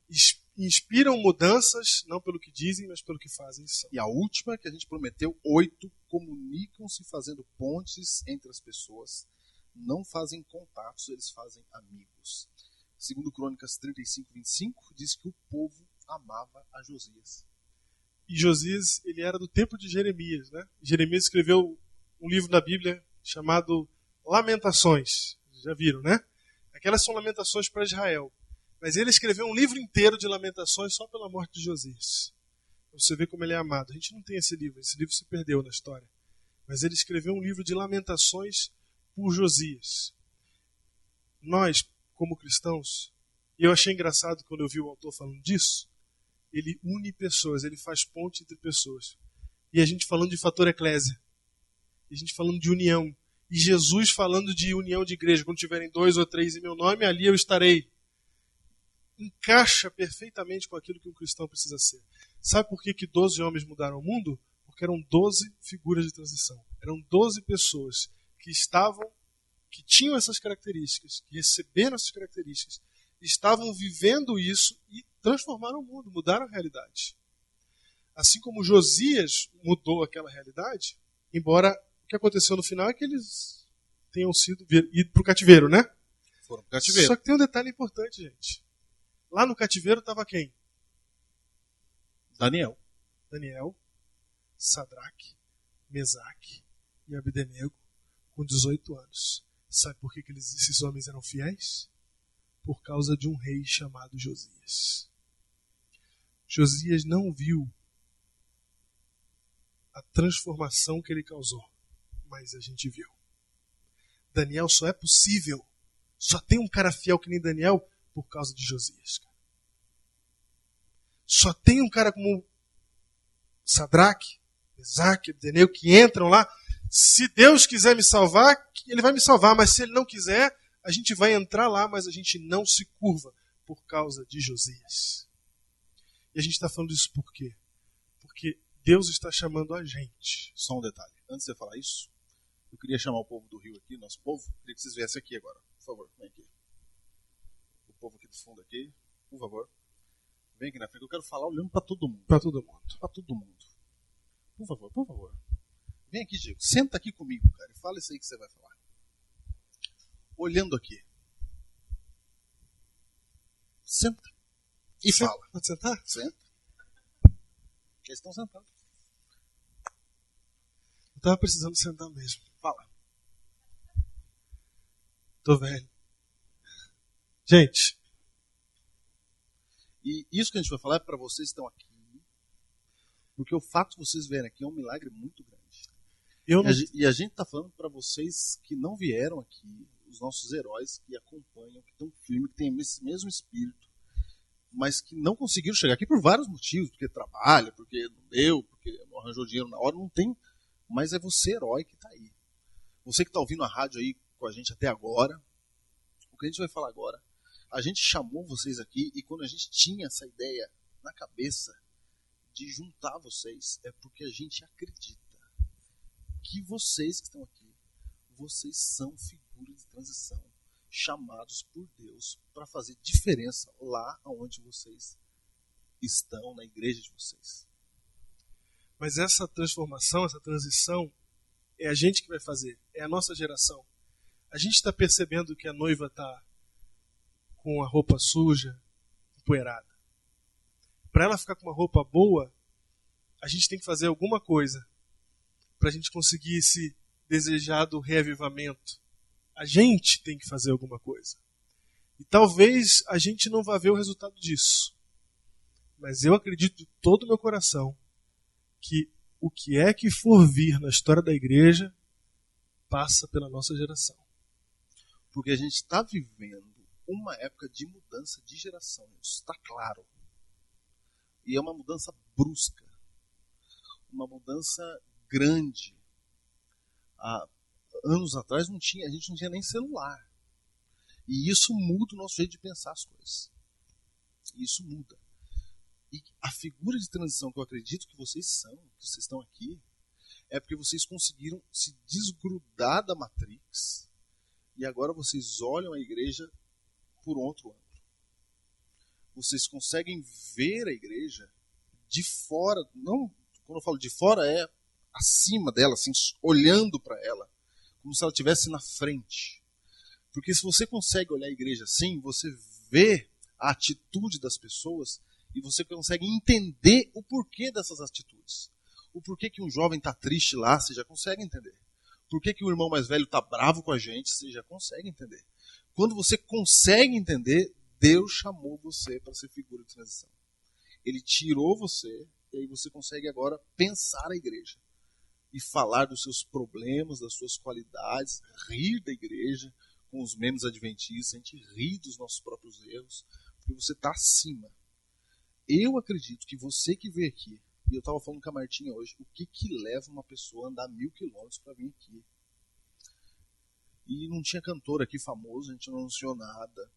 Inspiram mudanças não pelo que dizem, mas pelo que fazem e são. E a última que a gente prometeu, 8, comunicam-se fazendo pontes entre as pessoas. Não fazem contatos, eles fazem amigos. 2 Crônicas 35, 25, diz que o povo amava a Josias. E Josias, ele era do tempo de Jeremias, né? Jeremias escreveu um livro da Bíblia chamado Lamentações. Já viram, né? Aquelas são lamentações para Israel. Mas ele escreveu um livro inteiro de lamentações só pela morte de Josias. Pra você ver como ele é amado. A gente não tem esse livro se perdeu na história. Mas ele escreveu um livro de lamentações por Josias. Nós, como cristãos, e eu achei engraçado quando eu vi o autor falando disso, ele une pessoas, ele faz ponte entre pessoas. E a gente falando de fator eclésia. E a gente falando de união. E Jesus falando de união de igreja. Quando tiverem 2 ou 3 em meu nome, ali eu estarei. Encaixa perfeitamente com aquilo que um cristão precisa ser. Sabe por que 12 homens mudaram o mundo? Porque eram 12 figuras de transição. Eram 12 pessoas que tinham essas características, que receberam essas características, estavam vivendo isso e transformaram o mundo, mudaram a realidade. Assim como Josias mudou aquela realidade, embora o que aconteceu no final é que eles tenham ido para o cativeiro, né? Foram para o cativeiro. Só que tem um detalhe importante, gente. Lá no cativeiro estava quem? Daniel, Sadraque, Mesaque e Abdenego, com 18 anos. Sabe por que esses homens eram fiéis? Por causa de um rei chamado Josias. Josias não viu a transformação que ele causou, mas a gente viu. Daniel só é possível, só tem um cara fiel que nem Daniel por causa de Josias. Só tem um cara como Sadraque, Mesaque, Abdenego que entram lá. Se Deus quiser me salvar, Ele vai me salvar, mas se Ele não quiser, a gente vai entrar lá, mas a gente não se curva por causa de Josias. E a gente está falando isso por quê? Porque Deus está chamando a gente. Só um detalhe. Antes de você falar isso, eu queria chamar o povo do Rio aqui, nosso povo. Eu queria que vocês viessem aqui agora. Por favor, vem aqui. O povo aqui do fundo aqui, por favor. Vem aqui na frente. Eu quero falar olhando para todo mundo. Para todo mundo. Para todo mundo. Por favor, por favor. Vem aqui, Diego. Senta aqui comigo, cara. E fala isso aí que você vai falar. Olhando aqui. Senta. E fala. Pode sentar? Senta. Eles estão sentados. Eu estava precisando sentar mesmo. Fala. Tô velho. Gente. E isso que a gente vai falar é para vocês que estão aqui. Porque o fato de vocês verem aqui é um milagre muito grande. E a gente está falando para vocês que não vieram aqui, os nossos heróis que acompanham, que estão firmes, que têm esse mesmo espírito, mas que não conseguiram chegar aqui por vários motivos, porque trabalha, porque não deu, porque não arranjou dinheiro na hora, não tem. Mas é você, herói, que está aí. Você que está ouvindo a rádio aí com a gente até agora, o que a gente vai falar agora, a gente chamou vocês aqui e quando a gente tinha essa ideia na cabeça de juntar vocês, é porque a gente acredita que vocês que estão aqui, vocês são figuras de transição, chamados por Deus para fazer diferença lá onde vocês estão, na igreja de vocês. Mas essa transformação, essa transição, é a gente que vai fazer, é a nossa geração. A gente está percebendo que a noiva está com a roupa suja, empoeirada. Para ela ficar com uma roupa boa, a gente tem que fazer alguma coisa para a gente conseguir esse desejado reavivamento. A gente tem que fazer alguma coisa. E talvez a gente não vá ver o resultado disso. Mas eu acredito de todo o meu coração que o que é que for vir na história da igreja passa pela nossa geração. Porque a gente está vivendo uma época de mudança de geração. Isso está claro. E é uma mudança brusca. Uma mudança grande. Há anos atrás a gente não tinha nem celular. E isso muda o nosso jeito de pensar as coisas. Isso muda. E a figura de transição que eu acredito que vocês são, que vocês estão aqui, é porque vocês conseguiram se desgrudar da Matrix e agora vocês olham a igreja por outro ângulo. Vocês conseguem ver a igreja de fora, não, quando eu falo de fora é acima dela, assim, olhando para ela, como se ela estivesse na frente. Porque se você consegue olhar a igreja assim, você vê a atitude das pessoas e você consegue entender o porquê dessas atitudes. O porquê que um jovem está triste lá, você já consegue entender. Por que o irmão mais velho está bravo com a gente, você já consegue entender. Quando você consegue entender, Deus chamou você para ser figura de transição. Ele tirou você e aí você consegue agora pensar a igreja. E falar dos seus problemas, das suas qualidades, rir da igreja com os memes adventistas, a gente ri dos nossos próprios erros, porque você está acima. Eu acredito que você que veio aqui, e eu estava falando com a Martinha hoje, o que leva uma pessoa a andar 1000 quilômetros para vir aqui? E não tinha cantor aqui famoso, a gente não anunciou nada,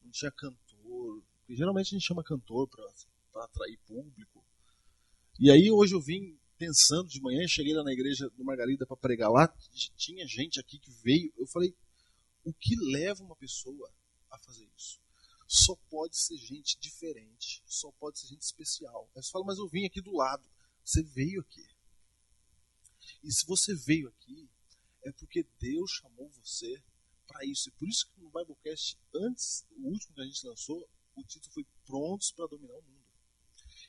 não tinha cantor, porque geralmente a gente chama cantor para atrair público, E aí hoje eu vim pensando de manhã, cheguei lá na igreja do Margarida para pregar lá, tinha gente aqui que veio, eu falei, o que leva uma pessoa a fazer isso? Só pode ser gente diferente, só pode ser gente especial. Aí você fala, mas eu vim aqui do lado. Você veio aqui. E se você veio aqui, é porque Deus chamou você para isso. E por isso que no Biblecast, antes, o último que a gente lançou, o título foi Prontos para Dominar o Mundo.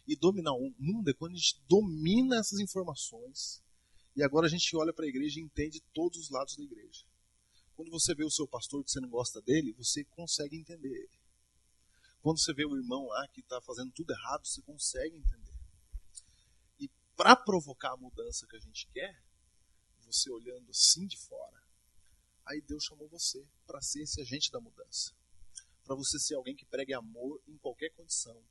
E dominar o mundo é quando a gente domina essas informações e agora a gente olha para a igreja e entende todos os lados da igreja. Quando você vê o seu pastor que você não gosta dele, você consegue entender ele. Quando você vê o irmão lá que está fazendo tudo errado, você consegue entender. E para provocar a mudança que a gente quer, você olhando assim de fora, aí Deus chamou você para ser esse agente da mudança. Para você ser alguém que pregue amor em qualquer condição.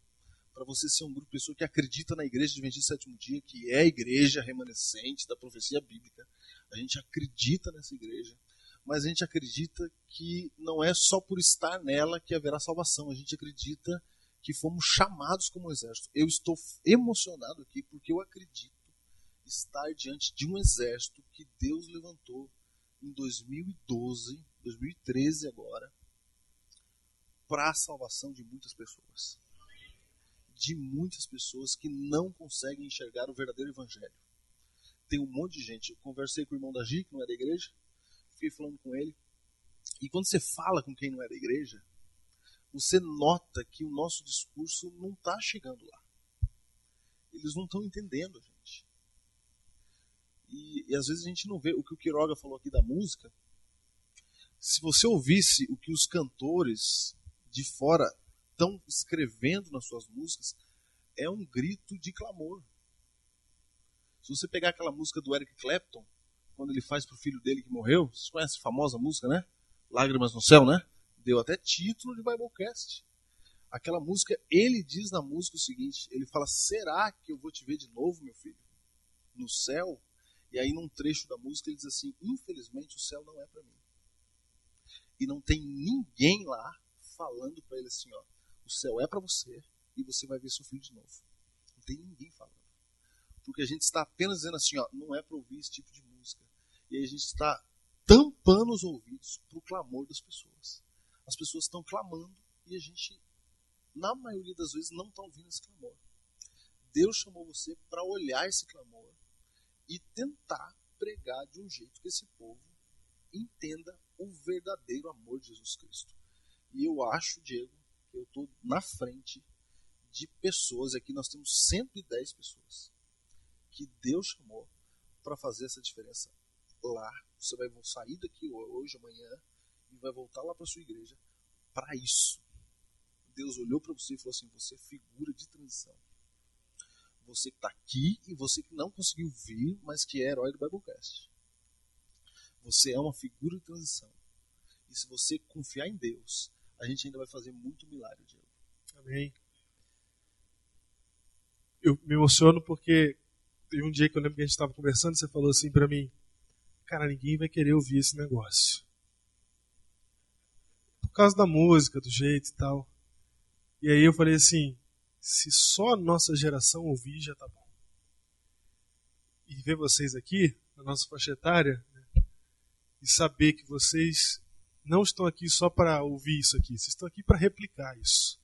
Para você ser um grupo de pessoas que acredita na igreja Adventista do Sétimo Dia, que é a igreja remanescente da profecia bíblica. A gente acredita nessa igreja, mas a gente acredita que não é só por estar nela que haverá salvação. A gente acredita que fomos chamados como exército. Eu estou emocionado aqui porque eu acredito estar diante de um exército que Deus levantou em 2012, 2013 agora, para a salvação de muitas pessoas. De muitas pessoas que não conseguem enxergar o verdadeiro evangelho. Tem um monte de gente. Eu conversei com o irmão da Gi, que não é da igreja, fiquei falando com ele. E quando você fala com quem não é da igreja, você nota que o nosso discurso não está chegando lá. Eles não estão entendendo a gente. E às vezes a gente não vê o que o Quiroga falou aqui da música. Se você ouvisse o que os cantores de fora estão escrevendo nas suas músicas, é um grito de clamor. Se você pegar aquela música do Eric Clapton, quando ele faz pro filho dele que morreu, vocês conhecem a famosa música, né? Lágrimas no Céu, né? Deu até título de Biblecast. Aquela música, ele diz na música o seguinte, ele fala, será que eu vou te ver de novo, meu filho? No céu? E aí num trecho da música ele diz assim, infelizmente o céu não é para mim. E não tem ninguém lá falando para ele assim, ó, o céu é para você e você vai ver seu filho de novo. Não tem ninguém falando. Porque a gente está apenas dizendo assim, ó, não é para ouvir esse tipo de música. E aí a gente está tampando os ouvidos para o clamor das pessoas. As pessoas estão clamando e a gente, na maioria das vezes, não está ouvindo esse clamor. Deus chamou você para olhar esse clamor e tentar pregar de um jeito que esse povo entenda o verdadeiro amor de Jesus Cristo. E eu acho, Diego, eu estou na frente de pessoas, aqui nós temos 110 pessoas que Deus chamou para fazer essa diferença lá. Você vai sair daqui hoje, amanhã, e vai voltar lá para a sua igreja para isso. Deus olhou para você e falou assim, você é figura de transição. Você que está aqui e você que não conseguiu vir, mas que é herói do Biblecast. Você é uma figura de transição. E se você confiar em Deus, a gente ainda vai fazer muito milagre, Diego. Amém. Eu me emociono porque teve um dia que eu lembro que a gente estava conversando, você falou assim para mim, cara, ninguém vai querer ouvir esse negócio. Por causa da música, do jeito e tal. E aí eu falei assim, se só a nossa geração ouvir, já tá bom. E ver vocês aqui, na nossa faixa etária, né, e saber que vocês não estão aqui só para ouvir isso aqui, vocês estão aqui para replicar isso.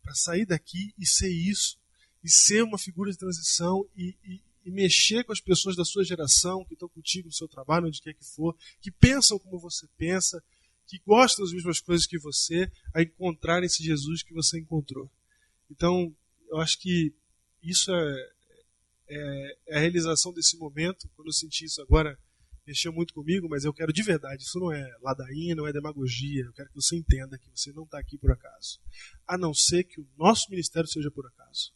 Para sair daqui e ser isso, e ser uma figura de transição, e mexer com as pessoas da sua geração, que estão contigo no seu trabalho, onde quer que for, que pensam como você pensa, que gostam das mesmas coisas que você, a encontrar esse Jesus que você encontrou. Então, eu acho que isso é a realização desse momento. Quando eu senti isso agora, mexeu muito comigo, mas eu quero de verdade, isso não é ladainha, não é demagogia, eu quero que você entenda que você não está aqui por acaso. A não ser que o nosso ministério seja por acaso.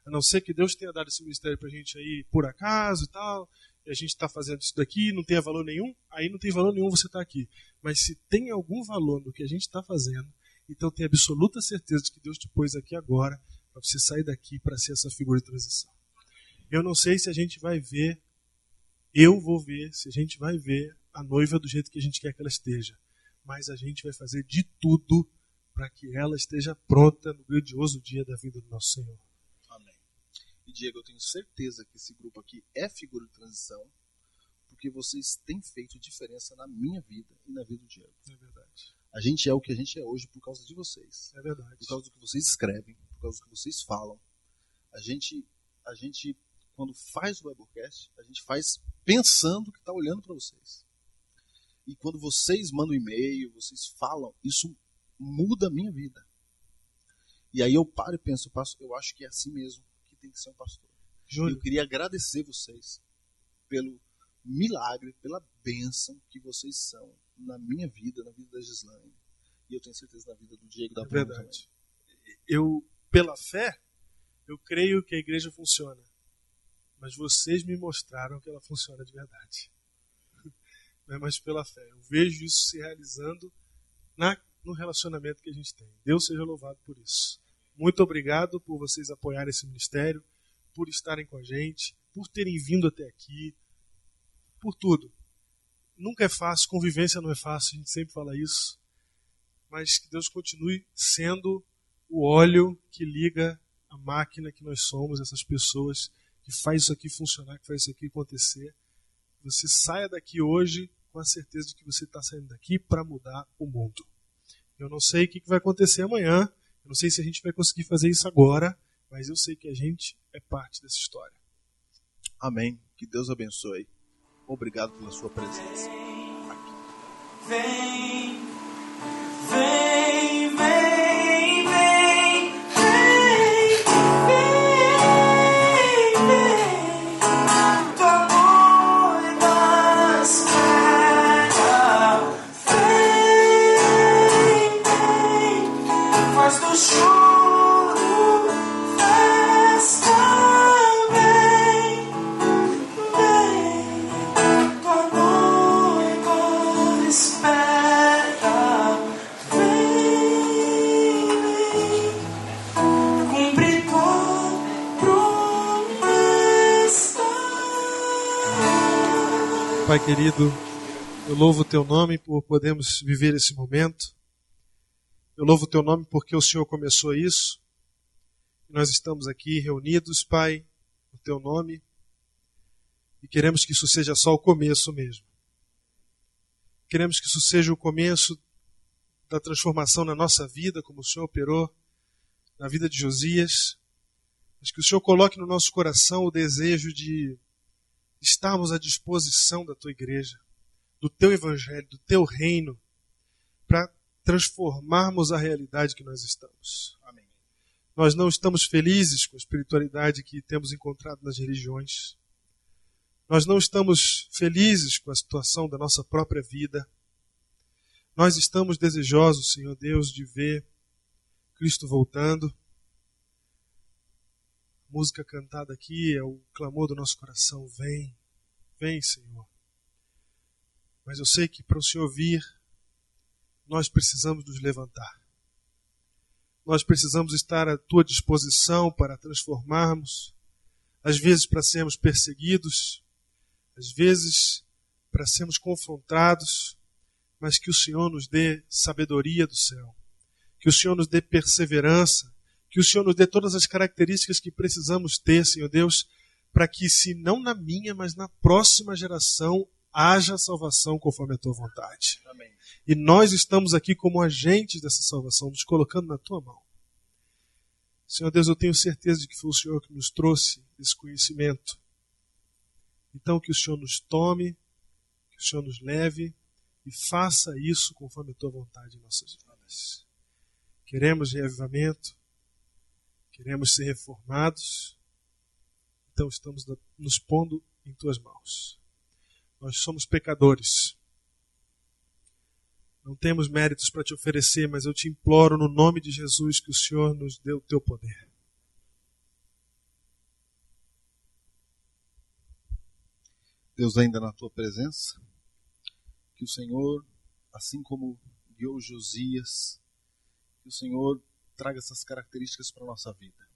A não ser que Deus tenha dado esse ministério para a gente aí por acaso e tal, e a gente está fazendo isso daqui, não tenha valor nenhum, aí não tem valor nenhum você estar aqui. Mas se tem algum valor no que a gente está fazendo, então tenha absoluta certeza de que Deus te pôs aqui agora para você sair daqui para ser essa figura de transição. Eu não sei se a gente vai ver, eu vou ver, se a gente vai ver a noiva do jeito que a gente quer que ela esteja. Mas a gente vai fazer de tudo para que ela esteja pronta no grandioso dia da vida do nosso Senhor. Amém. E, Diego, eu tenho certeza que esse grupo aqui é figura de transição, porque vocês têm feito diferença na minha vida e na vida do Diego. É verdade. A gente é o que a gente é hoje por causa de vocês. É verdade. Por causa do que vocês escrevem, por causa do que vocês falam. A gente quando faz o Biblecast, a gente faz pensando que está olhando para vocês. E quando vocês mandam e-mail, vocês falam, isso muda a minha vida. E aí eu paro e penso, eu acho que é assim mesmo que tem que ser um pastor. Júlio, Eu queria agradecer vocês pelo milagre, pela bênção que vocês são na minha vida, na vida da Gislaine. E eu tenho certeza na vida do Diego da Bruna também. Eu, pela fé, eu creio que a igreja funciona. Mas vocês me mostraram que ela funciona de verdade. Não é mais pela fé. Eu vejo isso se realizando no relacionamento que a gente tem. Deus seja louvado por isso. Muito obrigado por vocês apoiarem esse ministério, por estarem com a gente, por terem vindo até aqui, por tudo. Nunca é fácil, convivência não é fácil, a gente sempre fala isso. Mas que Deus continue sendo o óleo que liga a máquina que nós somos, essas pessoas que faz isso aqui funcionar, que faz isso aqui acontecer. Você saia daqui hoje com a certeza de que você está saindo daqui para mudar o mundo. Eu não sei o que vai acontecer amanhã, eu não sei se a gente vai conseguir fazer isso agora, mas eu sei que a gente é parte dessa história. Amém. Que Deus abençoe. Obrigado pela sua presença. Vem, vem, vem, vem, vem, vem, vem, tua noiva espera. Vem, vem, faz do choro festa. Vem, vem, tua noiva espera. Vem, cumpre tua promessa. Pai querido, eu louvo o Teu nome por podermos viver esse momento. Eu louvo o Teu nome porque o Senhor começou isso. Nós estamos aqui reunidos, Pai, no Teu nome. E queremos que isso seja só o começo mesmo. Queremos que isso seja o começo da transformação na nossa vida, como o Senhor operou na vida de Josias. Mas que o Senhor coloque no nosso coração o desejo de estarmos à disposição da Tua igreja, do Teu evangelho, do Teu reino, para transformarmos a realidade que nós estamos. Amém. Nós não estamos felizes com a espiritualidade que temos encontrado nas religiões. Nós não estamos felizes com a situação da nossa própria vida. Nós estamos desejosos, Senhor Deus, de ver Cristo voltando. A música cantada aqui é o clamor do nosso coração. Vem, vem, Senhor. Mas eu sei que para o Senhor vir, nós precisamos nos levantar. Nós precisamos estar à Tua disposição para transformarmos, às vezes para sermos perseguidos, às vezes para sermos confrontados, mas que o Senhor nos dê sabedoria do céu, que o Senhor nos dê perseverança, que o Senhor nos dê todas as características que precisamos ter, Senhor Deus, para que, se não na minha, mas na próxima geração, haja salvação conforme a Tua vontade. Amém. E nós estamos aqui como agentes dessa salvação, nos colocando na Tua mão. Senhor Deus, eu tenho certeza de que foi o Senhor que nos trouxe esse conhecimento. Então que o Senhor nos tome, que o Senhor nos leve e faça isso conforme a Tua vontade em nossas vidas. Queremos reavivamento, queremos ser reformados, então estamos nos pondo em Tuas mãos. Nós somos pecadores. Não temos méritos para Te oferecer, mas eu Te imploro no nome de Jesus que o Senhor nos dê o Teu poder. Deus, ainda na Tua presença, que o Senhor, assim como guiou Josias, que o Senhor traga essas características para a nossa vida.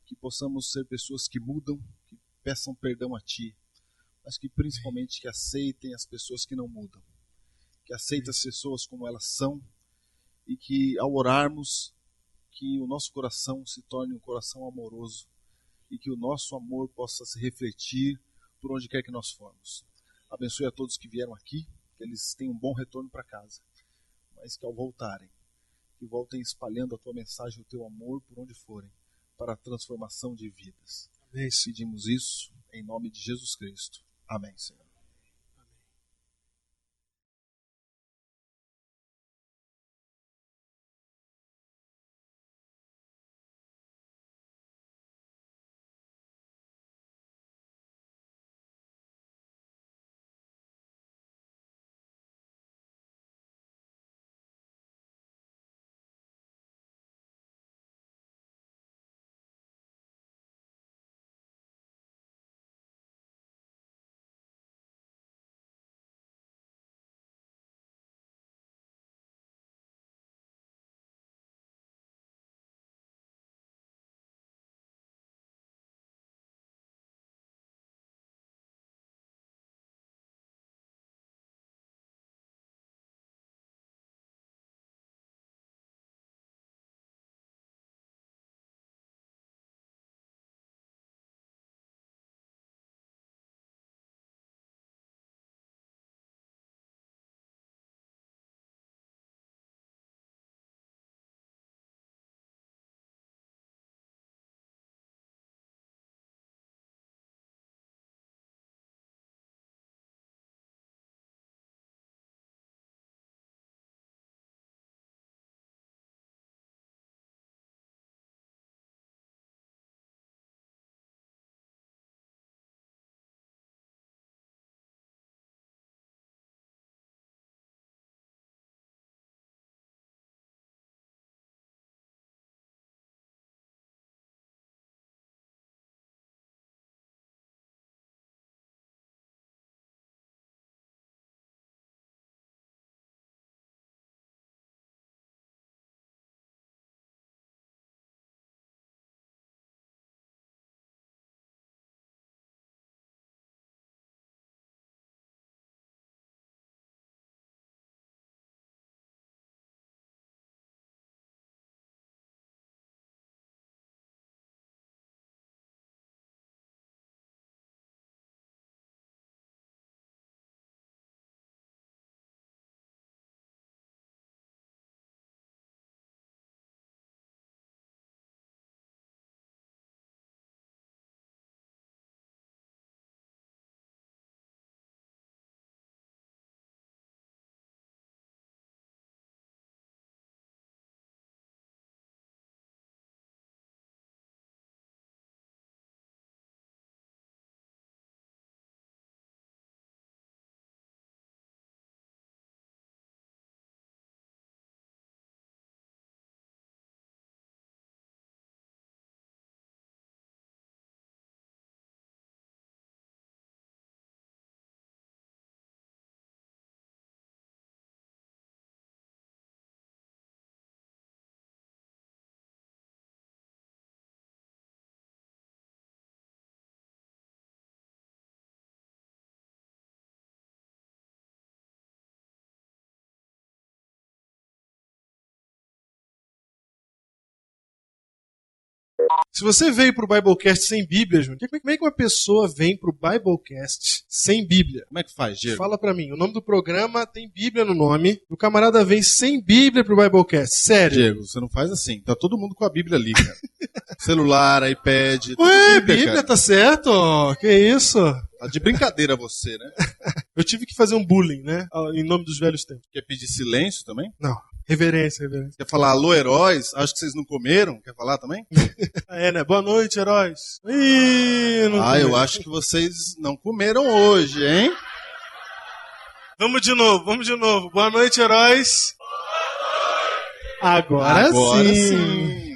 Que possamos ser pessoas que mudam, que peçam perdão a Ti, mas que principalmente que aceitem as pessoas que não mudam. Que aceitem as pessoas como elas são e que, ao orarmos, que o nosso coração se torne um coração amoroso e que o nosso amor possa se refletir por onde quer que nós formos. Abençoe a todos que vieram aqui, que eles tenham um bom retorno para casa, mas que ao voltarem, que voltem espalhando a tua mensagem, o teu amor por onde forem, para a transformação de vidas. Amém. Pedimos isso em nome de Jesus Cristo. Amém, Senhor. Se você veio pro Biblecast sem Bíblia, Júnior, como é que uma pessoa vem pro Biblecast sem Bíblia? Como é que faz, Diego? Fala pra mim. O nome do programa tem Bíblia no nome. O camarada vem sem Bíblia pro Biblecast. Sério. Diego, você não faz assim. Tá todo mundo com a Bíblia ali, cara. Celular, iPad. Ué, Bíblia, tá certo? Que isso? Tá de brincadeira você, né? Eu tive que fazer um bullying, né? Em nome dos velhos tempos. Quer pedir silêncio também? Não. Reverência, reverência. Quer falar alô, heróis? Acho que vocês não comeram. Quer falar também? É, né? Boa noite, heróis. Ih, não comi. Eu acho que vocês não comeram hoje, hein? Vamos de novo. Boa noite, heróis. Agora sim.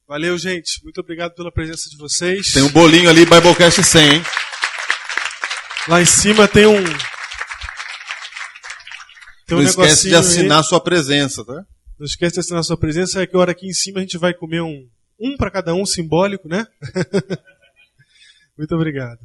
Valeu, gente. Muito obrigado pela presença de vocês. Tem um bolinho ali, Biblecast 100, hein? Lá em cima tem um... Não esquece de assinar sua presença, tá? Não esquece de assinar sua presença. É que hora aqui em cima a gente vai comer um para cada um, simbólico, né? Muito obrigado.